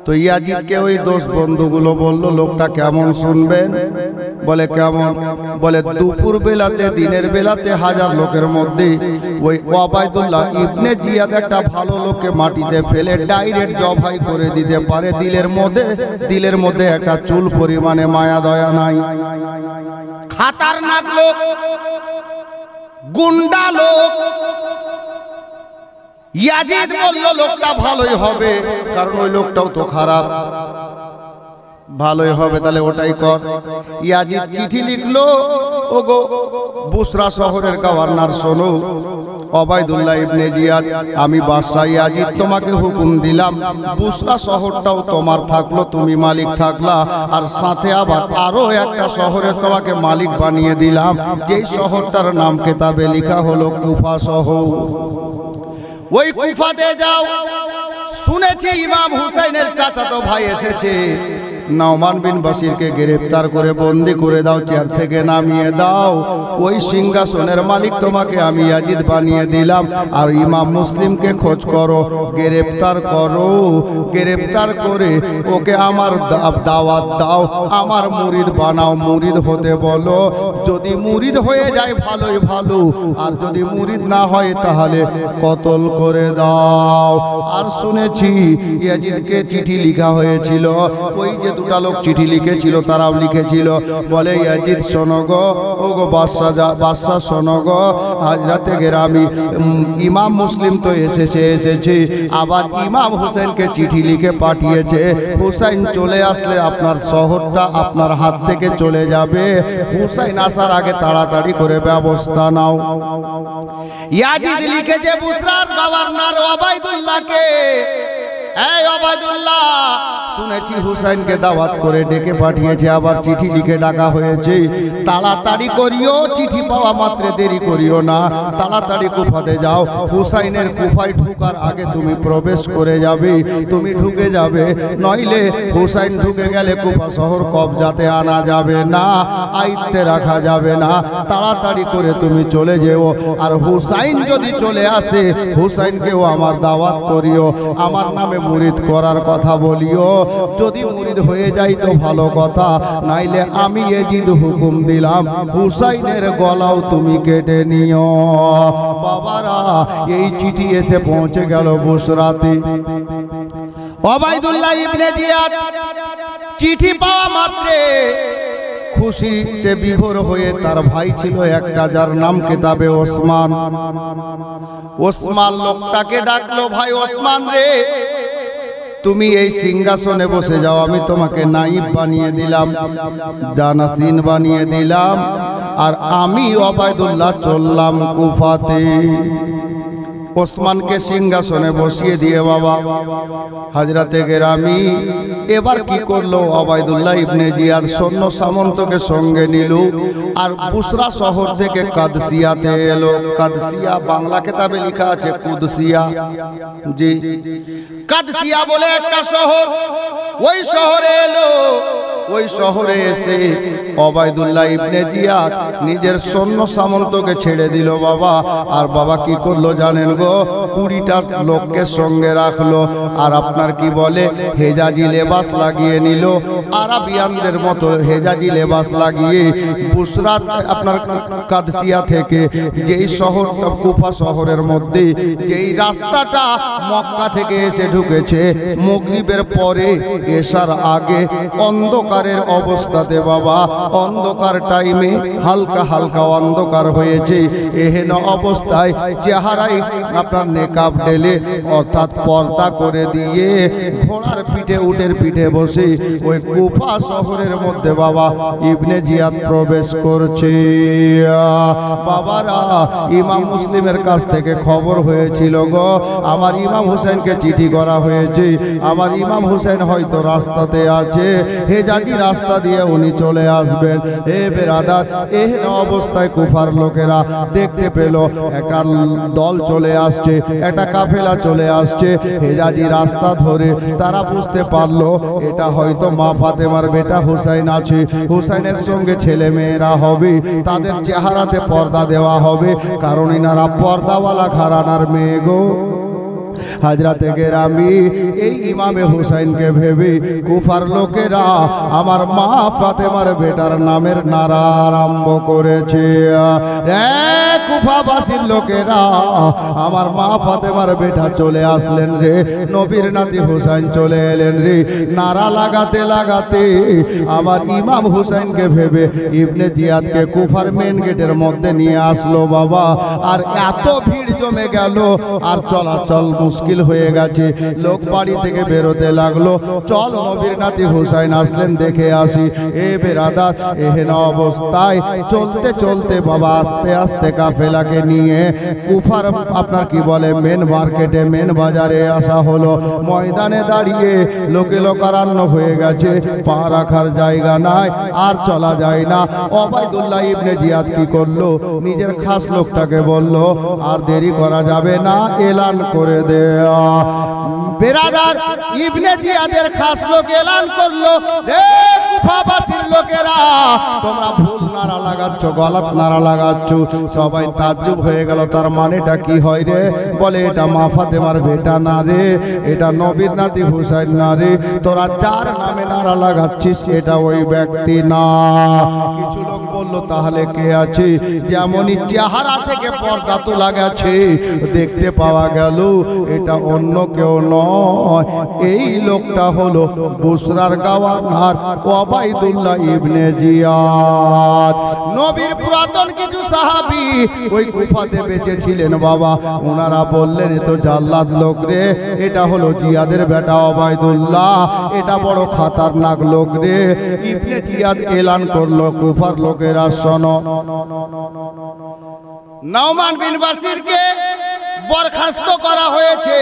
তো ইয়াজিদকে ওই দোস্ত বন্ধুগুলো বলল লোকটা কেমন শুনবেন। বলে কেমন? বলে দুপুর বেলাতে, দিনের বেলাতে হাজার লোকের মধ্যে ওই ওবায়দুল্লাহ ইবনে জিয়াদ একটা ভালো লোককে মাটিতে ফেলে ডাইরেক্ট জবাই করে দিতে পারে। দিলের মধ্যে একটা চুল পরিমাণে মায়া দয়া নাই। খাতারনাক লোক, গুন্ডা লোক। ইয়াজিদ বলল লোকটা ভালোই হবে, কারণ ওই লোকটাও তো খারাপ। ভালোই হবে, তাহলে ওটাই কর। ইয়াজিদ চিঠি লিখলো, ওগো বুসরা শহরের গভর্নর শোনো, ওবায়দুল্লাহ ইবনে জিয়াদ, আমি বাদশা ইয়াজিদ তোমাকে হুকুম দিলাম, বুসরা শহরটাও তোমার থাকলো, তুমি মালিক থাকলা, আর সাথে আবার আরো একটা শহরের তোমাকে মালিক বানিয়ে দিলাম, যেই শহরটার নাম কিতাবে লেখা হলো কুফা শহর। ওই কুফাতে যাও, শুনেছি ইমাম হুসাইনের চাচাতো ভাই এসেছে, নওমান বিন বাশিরকে গ্রেফতার করে বন্দি করে দাও, চেয়ার থেকে নামিয়ে দাও। ওই সিংহাসনের মালিক তোমাকে আমি ইয়াজিদ বানিয়ে দিলাম। আর ইমাম মুসলিমকে খোঁজ করো, গ্রেফতার করো, গ্রেফতার করে ওকে আমার দাওয়াত দাও, আমার মুরিদ বানাও, মুরিদ হতে বলো। যদি মুরিদ হয়ে যায় ভালোই ভালো, আর যদি মুরিদ না হয় তাহলে কতল করে দাও। আর শুনেছি ইয়াজিদকে চিঠি লেখা হয়েছিল, ওই যে দুটা লোক চিঠি লিখেছিল তারাও লিখেছিল, বলে ইয়াজিদ শোনো গো, ও গো বাদশাহ শোনো গো, হাজরাতে গেরামি ইমাম মুসলিম তো এসেছে, আবার ইমাম হুসেনকে চিঠি লিখে পাঠিয়েছে, হুসাইন চলে আসলে আপনার শহরটা আপনার হাত থেকে চলে যাবে, হুসাইন আসার আগে তাড়াতাড়ি করে ব্যবস্থা নাও। ইয়াজিদ লিখেছে বুসরার গভর্নর ওবায়দুল্লাহকে এই ওবায়দুল্লাহ, শুনেছি হুসাইনকে দাওয়াত করে ডেকে পাঠিয়েছে, আবার চিঠি লিখে ডাকা হয়েছে। তাড়াতাড়ি করিও, চিঠি পাওয়া মাত্র দেরি করিও না, তাড়াতাড়ি কুফাতে যাও। হুসাইনের কুফায় ঢুকার আগে তুমি প্রবেশ করে যাবে, তুমি ঢুকে যাবে, নইলে হুসাইন ঢুকে গেলে কুফা শহর কবজাতে আনা যাবে না, আয়ত্তে রাখা যাবে না। তাড়াতাড়ি করে তুমি চলে যেও। আর হুসাইন যদি চলে আসে, হুসাইনকেও আমার দাওয়াত করিও, আমার নামে মুরিদ করার কথা বলিও। যদি মুরিদ হয়ে যাই তো ভালো কথা, নাইলে আমি এজিদ হুকুম দিলাম, হুসাইনের গলাও তুমি কেটে নিও। বাবারা, এই চিঠি এসে পৌঁছে গেল বুসরাতে। ওবায়দুল্লাহ ইবনে জিয়াদ চিঠি পাওয়া মাত্রে খুশিতে বিভোর হয়ে, তার ভাই ছিল একটা যার নাম কিতাবে ওসমান। ওসমান লোকটাকে ডাকলো, ভাই ওসমান রে, তুমি এই সিংহাসনে বসে যাও, আমি তোমাকে নাইব বানিয়ে দিলাম, জানাসিন বানিয়ে দিলাম, আর আমি ওবায়দুল্লাহ চললাম কুফাতে। ওসমানকে সিংহাসনে বসিয়ে দিয়ে বাবা হযরতে গেরামি এবার কি করলো, ওবায়দুল্লাহ ইবনে জিয়াদ সৈন্য সামন্তকে সঙ্গে নিল, আর বুসরা শহর থেকে কাদসিয়াতে এলো। কাদসিয়া বাংলা কিতাবে লেখা আছে কুদসিয়া, জি, কাদসিয়া বলে একটা শহর, ওই শহরে এলো। ওই শহরে এসে ওবায়দুল্লাহ ইবনে জিয়াদ নিজের সৈন্য সামন্তকে ছেড়ে দিল বাবা। আর বাবা কি করলো জানেন গো, 20টা লোককে সঙ্গে রাখলো, আর আপনার কি বলে হেজাজি লেবাস লাগিয়ে নিল, আরাবিয়ানদের মতো হেজাজি লেবাস লাগিয়ে বুসরাত আপনার কাদসিয়া থেকে, যেই শহরটা কুফা শহরের মধ্যে, যেই রাস্তাটা মক্কা থেকে এসে ঢুকেছে মাগরিবের পরে এশার আগে, অন্ধকারের অবস্থাতে বাবা, অন্ধকার টাইমে হালকা হালকা অন্ধকার হয়েছে, এহেন অবস্থায় চেহারায় আপনার নেকাব ঢেলে অর্থাৎ পর্দা করে দিয়ে ঘোড়ার পিঠে উটের পিঠে বসে ওই কুফা শহরের মধ্যে বাবা ইবনে জিয়াদ প্রবেশ করছে। বাবারা, ইমাম মুসলিমের কাছ থেকে খবর হয়েছিল গো, আমার ইমাম হুসাইনকে চিঠি করা হয়েছে, আমার ইমাম হুসাইন হয়তো রাস্তাতে আছে, হেজাজি রাস্তা দিয়ে উনি চলে আসবেন। এ বেরাদার, এই অবস্থায় কুফার লোকেরা দেখতে পেল একটা দল চলে আসছে, একটা কাফেলা চলে আসছে হেজাজি রাস্তা ধরে। তারা বুঝতে পারলো এটা হয়তো মা ফাতেমার বেটা হুসাইন আছে, হুসাইনের সঙ্গে ছেলে মেয়েরা হবে, তাদের চেহারাতে পর্দা দেওয়া হবে, কারণ ইনারা পর্দাওয়ালা ঘরানার মেয়ে গো। হযরতে গেরামি এই ইমামে হুসাইনকে ভেবে কুফার লোকেরা আমার মা ফাতেমার বেটার নামের নারা আরম্ভ করেছে। কুফাবাসীর লোকেরা, আমার মা ফাতেমার বেটা চলে আসলেন রে, নবীর নাতি হুসাইন চলে এলেন রে। নারা লাগাতে লাগাতে আমার ইমাম হুসাইনকে ভেবে ইবনে জিয়াদকে কুফার মেন গেটের মধ্যে নিয়ে আসলো বাবা। আর এত ভিড় জমে গেল, আর চলাচল মুশকিল হয়ে গেছে। লোক বাড়ি থেকে বেরোতে লাগলো, চল নবীর নাতি হুসাইন আসলেন, দেখে আসি। এ বেরাদার, এহেন অবস্থায় চলতে চলতে বাবা আস্তে আস্তে কাফেলাকে নিয়ে কুফার আপনার কি বলে মেন মার্কেটে, মেন বাজারে আসা হলো। ময়দানে দাঁড়িয়ে লোকে লোকারণ্য হয়ে গেছে, পা রাখার জায়গা নাই, আর চলা যায় না। ওবায়দুল্লাহ ইবনে জিয়াদ কি করলো, নিজের খাস লোকটাকে বলল, আর দেরি করা যাবে না, এলান করে দেয়া। বেরাদার, ইবনে জিয়াদের খাস লোক এলান করলো, রে কুফাবাসীর লোকেরা, তোমরা ভুল নারা লাগাচ্ছ, গলত নারা লাগাচ্ছ। সবাই তাজ্জুব হয়ে গেল, তার মানেটা কি হয় রে? বলে এটা মা ফাতেমার বেটা না রে, এটা নবীর নাতি হুসাইন না রে, তোরা যার নামে নারা লাগাচ্ছিস এটা ওই ব্যক্তি না। কিছু লোক বলল, তাহলে কে আছে? যেমনই চেহারা থেকে পর্দা তোলা গেছে, দেখতে পাওয়া গেল এটা অন্য কেউ নয়, এই লোকটা হলো বুসরার গভর্নর ওবায়দুল্লাহ ইবনে জিয়াদ। নবীর পুরাতন কিছু সাহাবী ওই কুফাতে বেঁচে ছিলেন বাবা, ওনারা বললেন এ তো জাল্লাদ লোক রে, এটা হলো জিয়াদের বেটা ওবায়দুল্লাহ, এটা বড় খতরনাক লোক রে। ইবনে জিয়াদ এলান করলো, কুফার লোকেরা শোনো, নু'মান বিন বাশিরকে বরখাস্ত করা হয়েছে।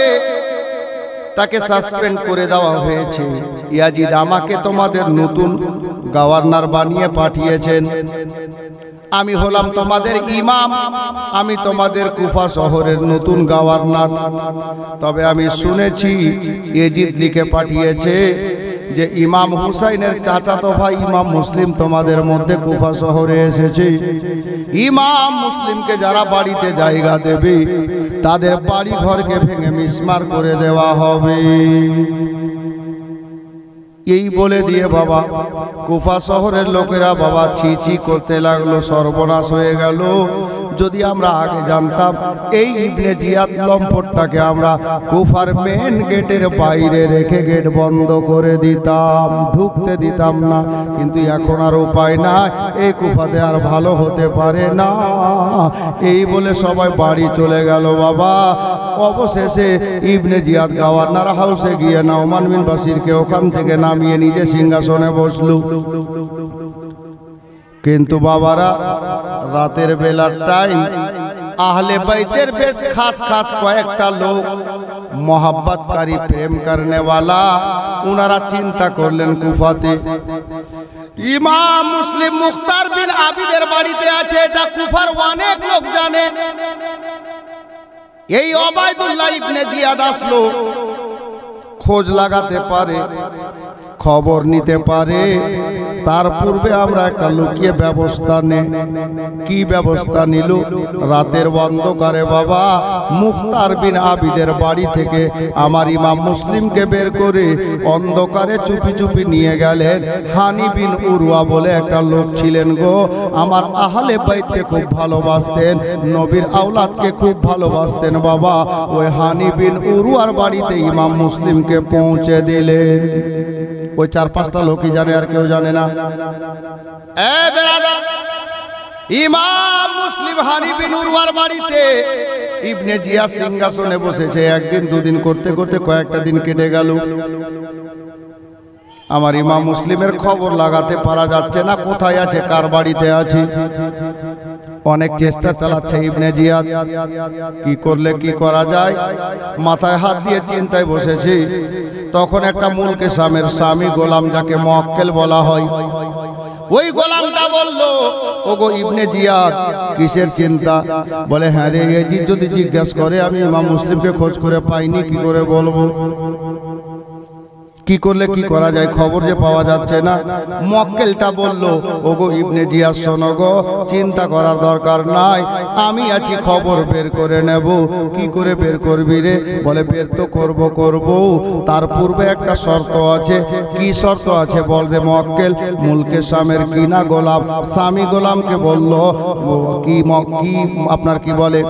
2 তাকে সাসপেন্ড করে দেওয়া হয়েছে। ইয়াজিদ আমাকে তোমাদের নতুন গভর্নর বানিয়ে পাঠিয়েছেন। আমি হলাম তোমাদের ইমাম, আমি তোমাদের কুফা শহরের নতুন গভর্নর। তবে আমি শুনেছি ইয়াজিদ লিখে পাঠিয়েছে যে ইমাম হুসাইনের চাচাতো ভাই ইমাম মুসলিম তোমাদের মধ্যে কুফা শহরে এসেছে। ইমাম মুসলিমকে যারা বাড়িতে জায়গা দেবে তাদের বাড়ি ঘরকে ভেঙে মিসমার করে দেওয়া হবে। এই বলে দিয়ে বাবা কুফা শহরের লোকেরা বাবা ছি করতে লাগলো, সর্বনাশ হয়ে গেল। যদি আমরা আগে জানতাম এই ইবনে জিয়াদ লম্পটটাকে আমরা কুফার মেন গেটের বাইরে রেখে গেট বন্ধ করে দিতাম, ঢুকতে দিতাম না। কিন্তু এখন আর উপায় নাই, এই কুফাতে আর ভালো হতে পারে না। এই বলে সবাই বাড়ি চলে গেল বাবা। অবশেষে ইবনে জিয়াদ গভর্নর হাউসে গিয়ে নওমান বিন বাশিরকে ওখান থেকে নামিয়ে নিজে সিংহাসনে বসলো। কিন্তু বাবারা রাতের বেলার টাইম আহলে বাইতের বেশ খাস খাস কয়েকটা লোক মোহাব্বতকারী প্রেম করনেওয়ালা, উনারা চিন্তা করলেন কুফাতে ইমাম মুসলিম মুখতার বিন আবিদের বাড়িতে আছে, এটা কুফার অনেক লোক জানে। এই ওবায়দুল্লাহ ইবনে জিয়াদ আসলো, খোঁজ লাগাতে পারে, খবর নিতে পারে। তার পূর্বে আমরা একটা লুকিয়ে ব্যবস্থা নেই। কি ব্যবস্থা নিল? রাতের অন্ধকারে বাবা মুখতার বিন আবিদের বাড়ি থেকে আমার ইমাম মুসলিমকে বের করে অন্ধকারে চুপি চুপি নিয়ে গেলেন। হানি বিন উরওয়া বলে একটা লোক ছিলেন গো, আমার আহলে বাইতকে খুব ভালোবাসতেন, নবীর আওলাদকে খুব ভালোবাসতেন বাবা। ওই হানি বিন উরওয়ার বাড়িতে ইমাম মুসলিমকে পৌঁছে দিলেন। ওই 4-5টা লোকই জানে, আর কেউ জানে না। ইমাম মুসলিম হানি বিন উরওয়ার বাড়িতে ইবনে জিয়াদ সিংহাসনে বসেছে। একদিন দুদিন করতে করতে কয়েকটা দিন কেটে গেল। আমার ইমাম মুসলিমের খবর লাগাতে পারা যাচ্ছে না, কোথায় আছে, কার বাড়িতে আছে। অনেক চেষ্টা চালাচ্ছে ইবনে জিয়াদ, কি করলে কি করা যায়, মাথায় হাত দিয়ে চিন্তায় বসেছে। তখন একটা মুলকে শামের স্বামী গোলাম, যাকে মুআক্কেল বলা হয়, ওই গোলামটা বলল, ওগো ইবনে জিয়াদ কিসের চিন্তা? বলে হ্যাঁ রে ইয়াজিদ যদি জিজ্ঞেস করে আমি ইমাম মুসলিমকে খোঁজ করে পাইনি, কি করে বলবো, কি করলে কি করা যায়, খবর যে পাওয়া যাচ্ছে না। মুআক্কেলটা বলল, ওগো ইবনে জিয়াদ শোনো গো, চিন্তা করার দরকার নাই, আমি আছি, খবর বের করে নেব। কি করে বের করবি রে? বলে বের তো করব, তার পূর্বে একটা শর্ত আছে। কি শর্ত আছে বল রে মুআক্কেল? মুলকে শামের কিনা গোলাম, স্বামী গোলামকে বলল, কি আপনার কি বলে,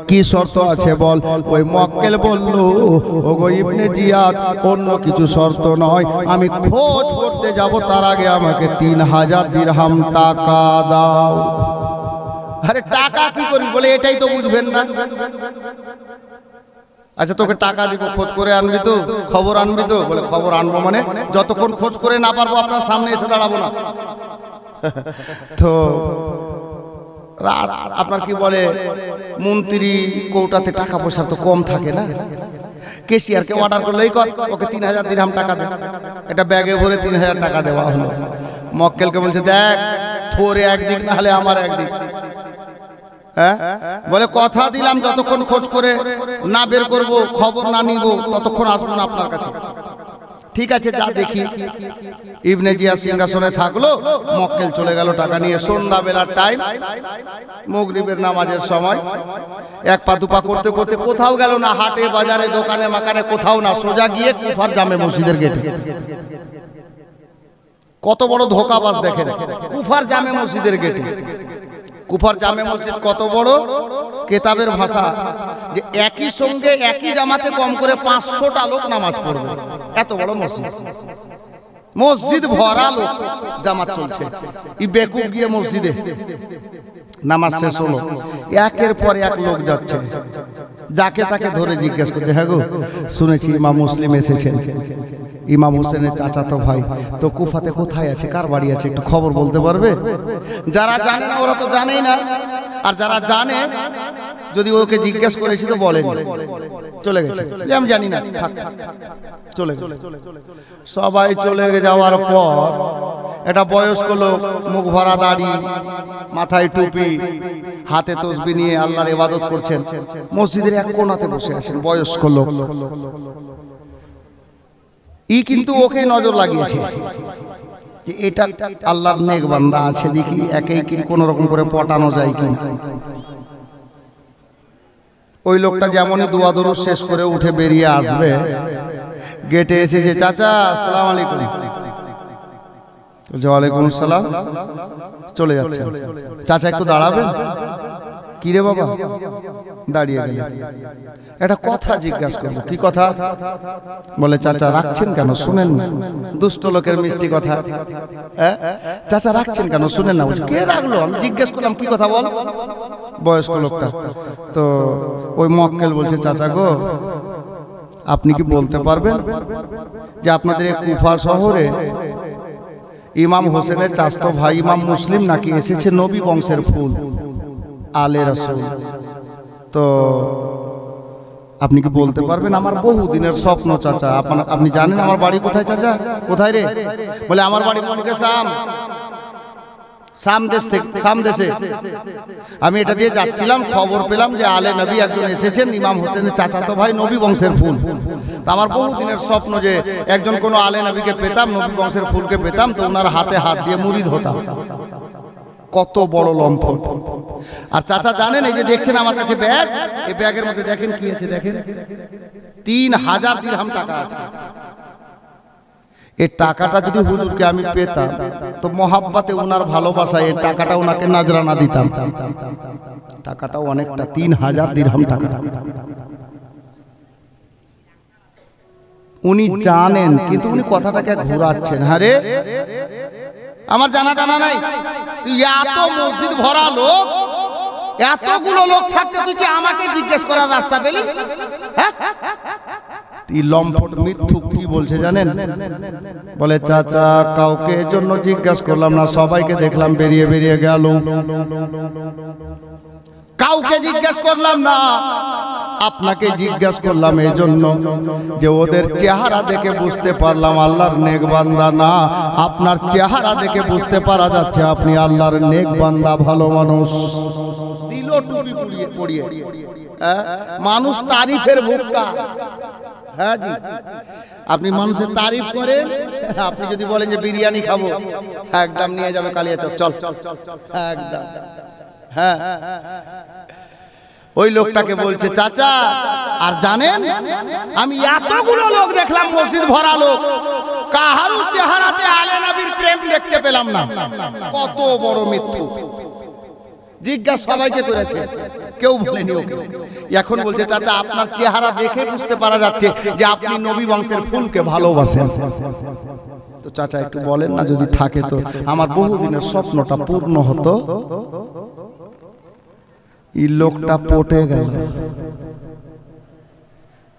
কি শর্ত আছে বল? ওই মুআক্কেল বলল, ওগো ইবনে জিয়াদ অন্য কিছু শর্ত নয়, আমি খোঁজ করতে যাব, তার আগে আমাকে 3000 দিরহাম টাকা দাও। আরে টাকা কি করবি? বলে এটাই তো বুঝবেন না। আচ্ছা তোকে টাকা দিব, খোঁজ করে আনবি তো, খবর আনবি তো? বলে খবর আনবো মানে যতক্ষণ খোঁজ করে না পারবো আপনার সামনে এসে দাঁড়াবো না। তো আপনার কি বলে, মন্ত্রী কৌটাতে টাকা পয়সা তো কম থাকে না, কেশিয়ারকে অর্ডার করলো, এই কর ওকে 3000 দিরহাম টাকা দে। এটা ব্যাগে ভরে 3000 টাকা দেওয়া হলো। মুআক্কেলকে বলছে, দেখ তোরে একদিক না হলে আমার একদিক। হ্যাঁ বলে কথা দিলাম যতক্ষণ খোঁজ করে না বের করব, খবর না নিব, ততক্ষণ আসবো না আপনার কাছে। ঠিক আছে যা দেখি। ইবনে জিয়াদ সিংহাসনে থাকলো, মুআক্কেল চলে গেল টাকা নিয়ে। সন্ধ্যা বেলার টাইম, মাগরিবের নামাজের সময়, এক পা দুপা করতে করতে কোথাও গেল না, হাটে বাজারে দোকানে মাকানে কোথাও না, সোজা গিয়ে কুফার জামে মসজিদের গেটে। কত বড় ধোঁকাবাজ দেখেন, কুফার জামে মসজিদের গেটে। কুফার জামে মসজিদ কত বড়, কেতাবের ভাষা যে একই সঙ্গে একই জামাতে কম করে 500টা লোক নামাজ পড়বে, এত বড় মসজিদ। মসজিদ ভরা লোক, জামাত চলছে। ই বেকুব গিয়ে মসজিদে নামাজ শেষ হলো, একের পর এক লোক যাচ্ছে, যাকে তাকে ধরে জিজ্ঞেস করছে, হ্যাঁ গো শুনেছি ইমাম মুসলিম এসেছেন, ইমাম হোসেনের চাচাতো ভাই, তো কুফাতে কোথায় আছে, কার বাড়ি আছে, একটু খবর বলতে পারবে? যারা জানে না ওরা তো জানেই না, আর যারা জানে যদি ওকে জিজ্ঞেস করেছি তো বলেন, চলে গেছে, যে আমি জানি না, থাক, চলে গেছে। সবাই চলে যাওয়ার পর এটা বয়স্ক লোক, মুখ ভরা দাড়ি, মাথায় টুপি, হাতে তসবিহ নিয়ে আল্লাহর ইবাদত করছেন, মসজিদের এক কোণাতে বসে আছেন, বয়স্ক লোক। কিন্তু ওকে নজর লাগিয়েছে যে এটা আল্লাহর নেক বান্দা আছে, দেখি একেই কি কোন রকম করে পটানো যায় কিনা। ওই লোকটা যেমনই দোয়া দরুদ শেষ করে উঠে বেরিয়ে আসবে, গেটে এসেছে, চাচা আসসালামু আলাইকুম। ওয়ালাইকুম আসসালাম। চলে যাচ্ছে। চাচা একটু দাঁড়াবেন? কি রে বাবা? দাঁড়িয়ে গেল। একটা কথা জিজ্ঞাসা করবো। কি কথা? বলে চাচা রাখছেন কেন, শুনেন না? দুষ্ট লোকের মিষ্টি কথা। চাচা রাখছেন কেন, শুনেন না? কে রাখলো? আমি জিজ্ঞেস করলাম কি কথা বল। বয়স্ক লোকটা তো ওই মক্কেল বলছে, চাচা গো, আপনি কি বলতে পারবেন যে আপনাদের এই কুফা শহরে ইমাম হোসেনের চাচতো ভাই ইমাম মুসলিম নাকি এসেছে নবী বংশের ফুল, আলে রাসূল? তো আপনি কি বলতে পারবেন? আমার বহু দিনের স্বপ্ন চাচা। আপনি জানেন আমার বাড়ি কোথায় চাচা? কোথায় রে? বলে আমার বাড়ি মনকে সামদেশে। আমি এটা দিয়ে যাচ্ছিলাম, খবর পেলাম যে আলে নবী একজন এসেছেন, ইমাম হোসেনের চাচাতো ভাই, নবী বংশের ফুল। তা আমার বহু দিনের স্বপ্ন যে একজন কোনো আলে নবীকে পেতাম, নবী বংশের ফুলকে পেতাম, তো ওনার হাতে হাত দিয়ে মুরিদ হতাম। কত বড় লম্পট! আর চাচা জানেন, এই যে দেখছেন আমার কাছে ব্যাগ, এই ব্যাগের মধ্যে দেখেন কি আছে, দেখেন 3000 দিরহাম টাকা আছে। এই টাকাটা যদি হুজুরকে আমি পেতাম তো মহাব্বতে ওনার ভালোবাসায় এই টাকাটা ওনাকে নাজরানা দিতাম। টাকাটাও অনেকটা, 3000 দিরহাম টাকা। উনি জানেন, কিন্তু উনি কথাটাকে ঘোরাচ্ছেন। হ্যাঁ রে, আমার জানা টানা নাই, তুই এত মসজিদ ভরা লোক, এতগুলো লোক থাকতে তুই কি আমাকে জিজ্ঞেস করার রাস্তা পেলি? হ্যাঁ, লম্পট মিথ্যুক কি বলছে জানেন? বলে চাচা কাউকে জন্য জিজ্ঞাসা করলাম না, সবাইকে দেখলাম বেরিয়ে বেরিয়ে গেল, কাউকে জিজ্ঞেস করলাম না, আপনাকে জিজ্ঞেস করলাম এই জন্য যে ওদের চেহারা দেখে বুঝতে পারলাম আল্লাহর নেক বান্দা না। আপনার চেহারা দেখে বুঝতে পারা যাচ্ছে আপনি আল্লাহর নেক বান্দা, ভালো মানুষ। দিল টুপি পরিয়ে, মানুষ তারিফের ভুক্কা। হ্যাঁ জি, আপনি মানুষের তারিফ করেন, আপনি যদি বলেন যে বিরিয়ানি খাবো, একদম নিয়ে যাবে কালিয়াচক, চল একদম। হ্যাঁ, ওই লোকটাকে বলছে চাচা, আর জানেন আমি এতগুলো লোক দেখলাম, মসজিদ ভরা লোক, কাহারও চেহারাতে আলে নবীর প্রেম দেখতে পেলাম না। কত বড় মিথ্যু! জিজ্ঞাসা সবাইকে করেছে, কেউ বলেনি ওকে। এখন বলছে চাচা আপনার চেহারা দেখে বুঝতে পারা যাচ্ছে যে আপনি নবী বংশের ফুলকে ভালোবাসেন। তো চাচা একটু বলেন না, যদি থাকে তো আমার বহুদিনের স্বপ্নটা পূর্ণ হতো। এই লোকটা পটে গেল।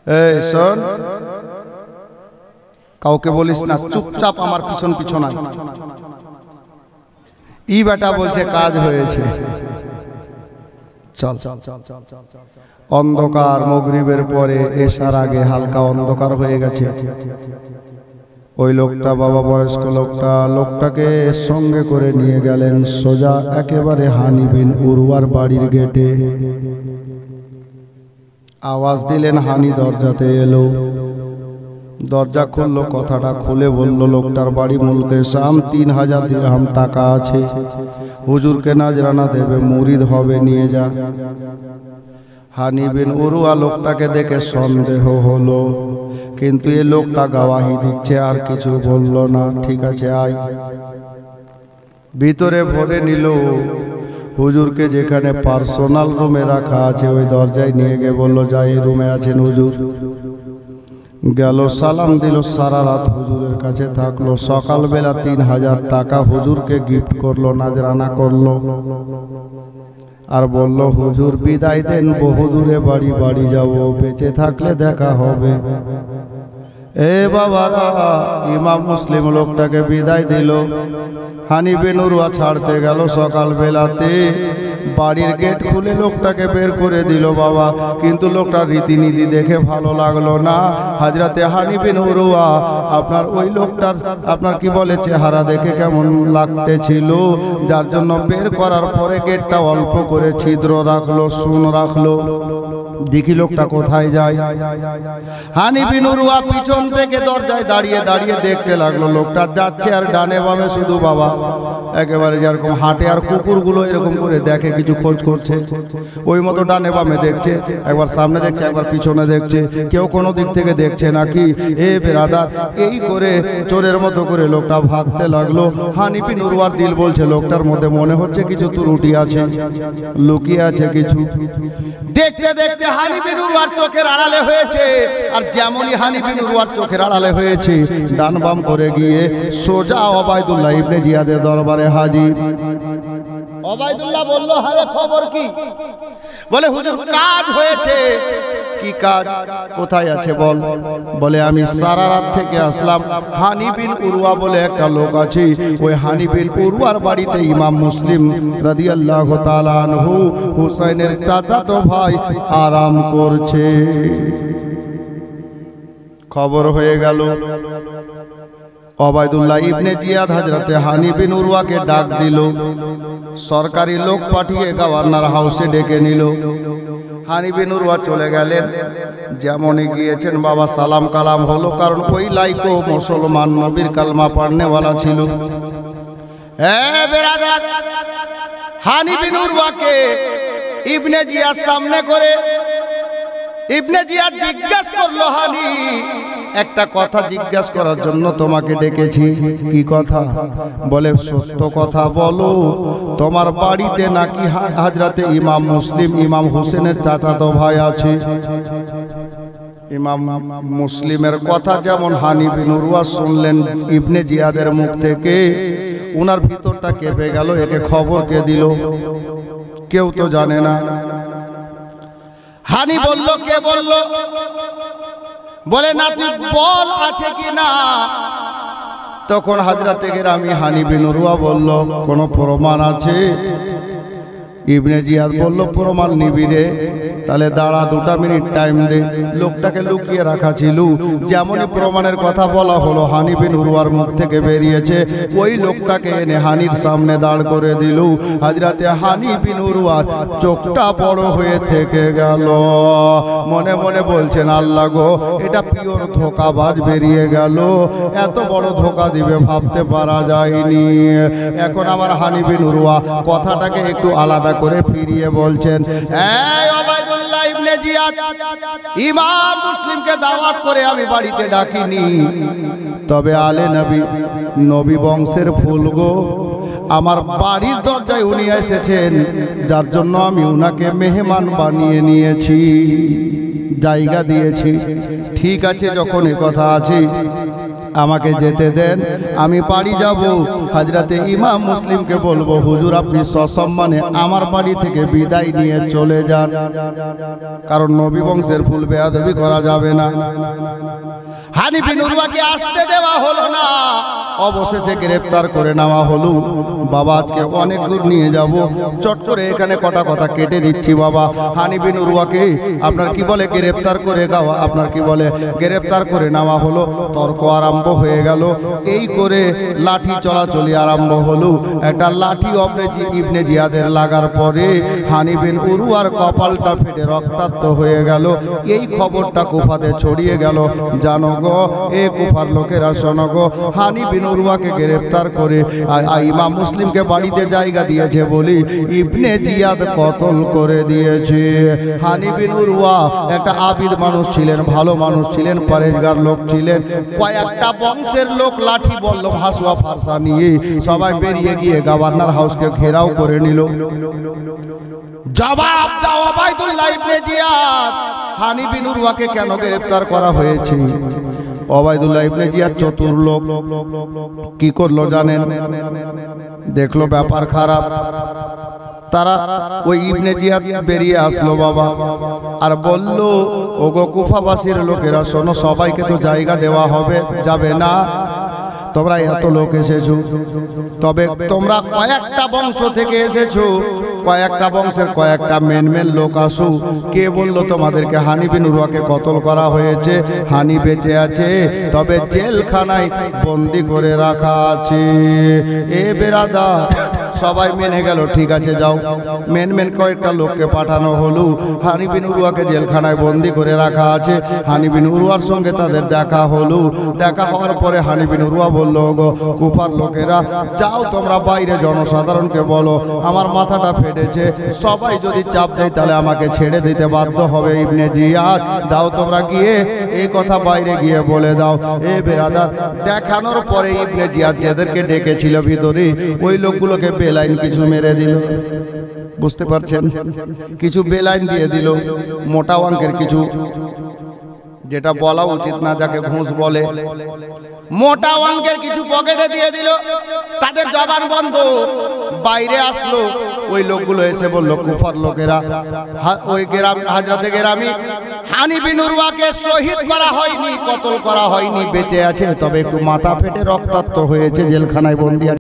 এই শোন, কাউকে বলিস না, চুপচাপ আমার পিছন পিছন আয়। ই বেটা বলছে কাজ হয়েছে, চল। অন্ধকার, মাগরিবের পরে এশার আগে হালকা অন্ধকার হয়ে গেছে। ওই লোকটা, বাবা বয়স্ক লোকটাকে সঙ্গে করে নিয়ে গেলেন সোজা একেবারে হানি বিন উরওয়ার বাড়ির গেটে। আওয়াজ দিলেন, হানি দরজাতে এলো। দরজা খুললো, কথাটা খুলে বলল লোকটার বাড়ি মুলকে শাম, 3000 দিরহাম টাকা আছে, হুজুরকে নাজরানা দেবে, মুরিদ হবে, নিয়ে যা। হানি বিন উরওয়া লোকটাকে দেখে সন্দেহ হলো, কিন্তু এ লোকটা গাওয়াহি দিচ্ছে, আর কিছু বলল না। ঠিক আছে আয়। ভিতরে ভরে নিল। হুজুরকে যেখানে পার্সোনাল রুমে রাখা আছে ওই দরজায় নিয়ে গিয়ে বলল, যা এই রুমে আছেন হুজুর। গেল, সালাম দিল, সারা রাত হুজুরের কাছে থাকলো। সকালবেলা 3000 টাকা হুজুরকে গিফট করলো, নাজরানা করলো, আর বলল হুজুর বিদায় দেন, বহু দূরে বাড়ি যাব, বেঁচে থাকলে দেখা হবে। এ বাবারা, ইমাম মুসলিম লোকটাকে বিদায় দিল। হানি বিন উরওয়া ছাড়তে গেল সকাল বেলাতে, বাড়ির গেট খুলে লোকটাকে বের করে দিল বাবা। কিন্তু লোকটার রীতিনীতি দেখে ভালো লাগলো না। হযরতে হানি বিন উরওয়া আপনার ওই লোকটার আপনার কি বলে চেহারা দেখে কেমন লাগতেছিল, যার জন্য বের করার পরে গেটটা অল্প করে ছিদ্র রাখলো, শূন্য রাখলো। দেখি লোকটা কোথায় যায়। হানি বিন উরওয়া পিছন থেকে দরজায় দাঁড়িয়ে দাঁড়িয়ে দেখতে লাগলো লোকটা যাচ্ছে, আর ডানে বামে শুধু বাবা একেবারে যেরকম হাঁটে আর কুকুরগুলো এরকম করে দেখে, কিছু খোঁজ করছে, ওই মতো ডানে বামে দেখছে, একবার সামনে দেখছে একবার পিছনে দেখছে, কেউ কোনো দিক থেকে দেখছে নাকি। এ বেরাদার, এই করে চোরের মতো করে লোকটা ভাগতে লাগলো। হানি বিন উরওয়ার দিল বলছে লোকটার মধ্যে মনে হচ্ছে কিছু ত্রুটি আছে, লুকিয়ে আছে কিছু। দেখতে দেখতে হানি বিন উরওয়ার চোখের আড়ালে হয়েছে, আর যেমনই হানি বিন উরওয়ার চোখের আড়ালে হয়েছে ডান বাম করে গিয়ে সোজা ওবায়দুল্লাহ ইবনে জিয়াদের দরবারে হাজির। ওবায়দুল্লাহ বলল, আরে খবর কি? বলে হুজুর কাজ হয়েছে। কি কাজ? কোথায় আছে বল। বলে আমি সারা রাত থেকে আসলাম, হানি বিন উরওয়া বলে একটা লোক আছে, ওই হানি বিন উরওয়ার বাড়িতে ইমাম মুসলিম রাদিয়াল্লাহু তাআলা আনহু হুসাইনের চাচাতো ভাই আরাম করছে। খবর হয়ে গেল। ওবায়দুল্লাহ ইবনে জিয়াদ হযরতে হানি বিন উরওয়াকে ডাক দিল, সরকারি লোক পাঠিয়ে গভর্নর হাউসে ডেকে নিল। হানি বিন উরওয়া চলে গেলেন, যেমনই গিয়েছেন বাবা সালাম কালাম হলো, কারণ ওই লাইকো মুসলমান নবীর কালমা পড়নেওয়ালা ছিল। হ্যাঁ বেরাদার, হানি বিন উরওয়াকে ইবনে জিয়াদ সামনে করে ইবনে জিয়াদ জিজ্ঞেস করলো, হানি একটা কথা জিজ্ঞেস করার জন্য তোমাকে ডেকেছি। কি কথা? বলে সত্য কথা বলো, তোমার বাড়িতে নাকি হযরতে ইমাম মুসলিম ইমাম হোসেনের চাচাতো ভাই আছে। ইমাম মুসলিমের কথা যেমন হানি বিন উরওয়া শুনলেন ইবনে জিয়াদের মুখ থেকে, উনার ভিতরটা কেঁপে গেল। একে খবর কে দিল? কেউ তো জানে না। হানি বলল, কে বলল? বলে না তুই বল আছে কি না। তখন হযরতে গেরামি হানি বিন উরওয়া বলল, কোন প্রমাণ আছে? ইবনে জিয়াদ বলল, প্রমাণ নিবি রে? তাহলে দাঁড়া, 2 মিনিট টাইম দে। লোকটাকে লুকিয়ে রাখা ছিল, যেমনই প্রমাণের কথা বলা হলো হানি বিন উরওয়ার মুখ থেকে বেরিয়েছে, ওই লোকটাকে এনে হানির সামনে দাঁড় করে দিল। হযরতে হানি বিন উরওয়ার চোখটা বড় হয়ে থেকে গেল। মনে মনে বলছেন, আল্লাহ গো, এটা পিওর ধোঁকাবাজ বেরিয়ে গেল, এত বড় ধোঁকা দিবে ভাবতে পারা যায়নি। এখন আমার হানি বিন উরওয়া কথাটাকে একটু আলাদা করে ফিরিয়ে বলছেন, এই ওবায়দুল্লাহ ইবনে জিয়াদ, ইমাম মুসলিমকে দাওয়াত করে আমি বাড়িতে ডাকিনি, তবে আলে নবী নবী বংশের ফুল গো, আমার বাড়ির দরজায় উনি এসেছেন, যার জন্য আমি উনাকে মেহমান বানিয়ে নিয়েছি, জায়গা দিয়েছি। ঠিক আছে, যখন এ কথা আছে আমাকে যেতে দেন, আমি বাড়ি যাব। হযরতে ইমাম মুসলিমকে বলবো, হুজুর আপনি সসম্মানে আমার বাড়ি থেকে বিদায় নিয়ে চলে যান, কারণ নবী বংশের ফুল বেয়াদবি করা যাবে না। হানি বিন উরওয়াকে আসতে দেওয়া হলো না, অবশেষে গ্রেফতার করে নেওয়া হলো। বাবা আজকে অনেক দূর নিয়ে যাব, চট করে এখানে কটা কথা কেটে দিচ্ছি বাবা। হানি বিন উরওয়াকে আপনার কি বলে গ্রেফতার করে গাওয়া, আপনার কি বলে গ্রেফতার করে নেওয়া হলো। তর্ক আরম্ভ হয়ে গেল, এই করে লাঠি চলাচলি আরম্ভ হলো। একটা লাঠি ইবনে জিয়াদের লাগার পরে হানি বিন উরওয়ার কপালটা ফেটে রক্তাক্ত হয়ে গেল। এই খবরটা কুফাতে ছড়িয়ে গেল। জানো গো, এ কুফার লোকেরা শোনো গো, হানি বিন উরওয়াকে গ্রেফতার করে ইমাম মুসলিমকে বাড়িতে জায়গা দিয়েছে বলি ইবনে জিয়াদ কতল করে দিয়েছে। হানি বিন উরওয়া একটা আবিদ মানুষ ছিলেন, ভালো মানুষ ছিলেন, পরেশগার লোক ছিলেন। কয়েকটা বংশের লোক লাঠি বল্লম হাসুয়া ফারসা নিয়ে সবাই বেরিয়ে গিয়ে গভর্নর হাউসকে ঘেরাও করে নিল। জবাব দাও ওবায়দুল্লাহ ইবনে জিয়াদ, হানি বিন উরওয়াকে কেন গ্রেফতার করা হয়েছে? ওবায়দুল্লাহ ইবনে জিয়াদ চতুর লোক, কি করলো জানেন? দেখলো ব্যাপার খারাপ, তারা ওই ইবনে জিয়াদ বেরিয়ে আসলো বাবা, আর বলল, ওগো কুফাবাসীর লোকেরা শোনো, সবাইকে তো জায়গা দেওয়া হবে যাবে না, তোমরা এত লোক এসেছো, তবে তোমরা কয়েকটা বংশ থেকে এসেছো, কয়েকটা বংশের কয়েকটা মেন লোক আসু। কে বললো তোমাদেরকে হানি বিন উরওয়াকে কতল করা হয়েছে? হানি বেঁচে আছে, তবে জেলখানায় বন্দি করে রাখা আছে। এ বেরাদার, সবাই মেনে গেল, ঠিক আছে যাও। মেন কয়েকটা লোককে পাঠানো হলো। হানি বিন উরওয়াকে জেলখানায় বন্দি করে রাখা আছে। হানি বিন উরওয়ার সঙ্গে তাদের দেখা হলো। দেখা হওয়ার পরে হানি বিন উরওয়া বলল, গো কুফার লোকেরা, যাও তোমরা বাইরে জনসাধারণকে বলো আমার মাথাটা ফেটেছে, সবাই যদি চাপ দেয় তাহলে আমাকে ছেড়ে দিতে বাধ্য হবে ইবনে জিয়াদ। যাও তোমরা গিয়ে এই কথা বাইরে গিয়ে বলে দাও। এ বেরাদার, দেখানোর পরে ইবনে জিয়াদ যাদেরকে ডেকেছিল ভিতরে, ওই লোকগুলোকে বেলাইন কিছু মেরে দিল। বুঝতে পারছেন? কিছু বেলাইন দিয়ে দিল, মোটা অঙ্কের কিছু, যেটা বলা উচিত না, যাকে ঘুষ বলে, মোটা অঙ্কের কিছু পকেটে দিয়ে দিল। তাদের জবান বন্ধ, বাইরে আসলো। ওই লোকগুলো এসে বলল, কুফার লোকেরা, ওই হাজরাতে গেরামি হানি বিন উরওয়াকে শহীদ করা হয়নি, কতল করা হয়নি, বেঁচে আছে, তবে একটু মাথা ফেটে রক্তাক্ত হয়েছে, জেলখানায় বন্দি আছে।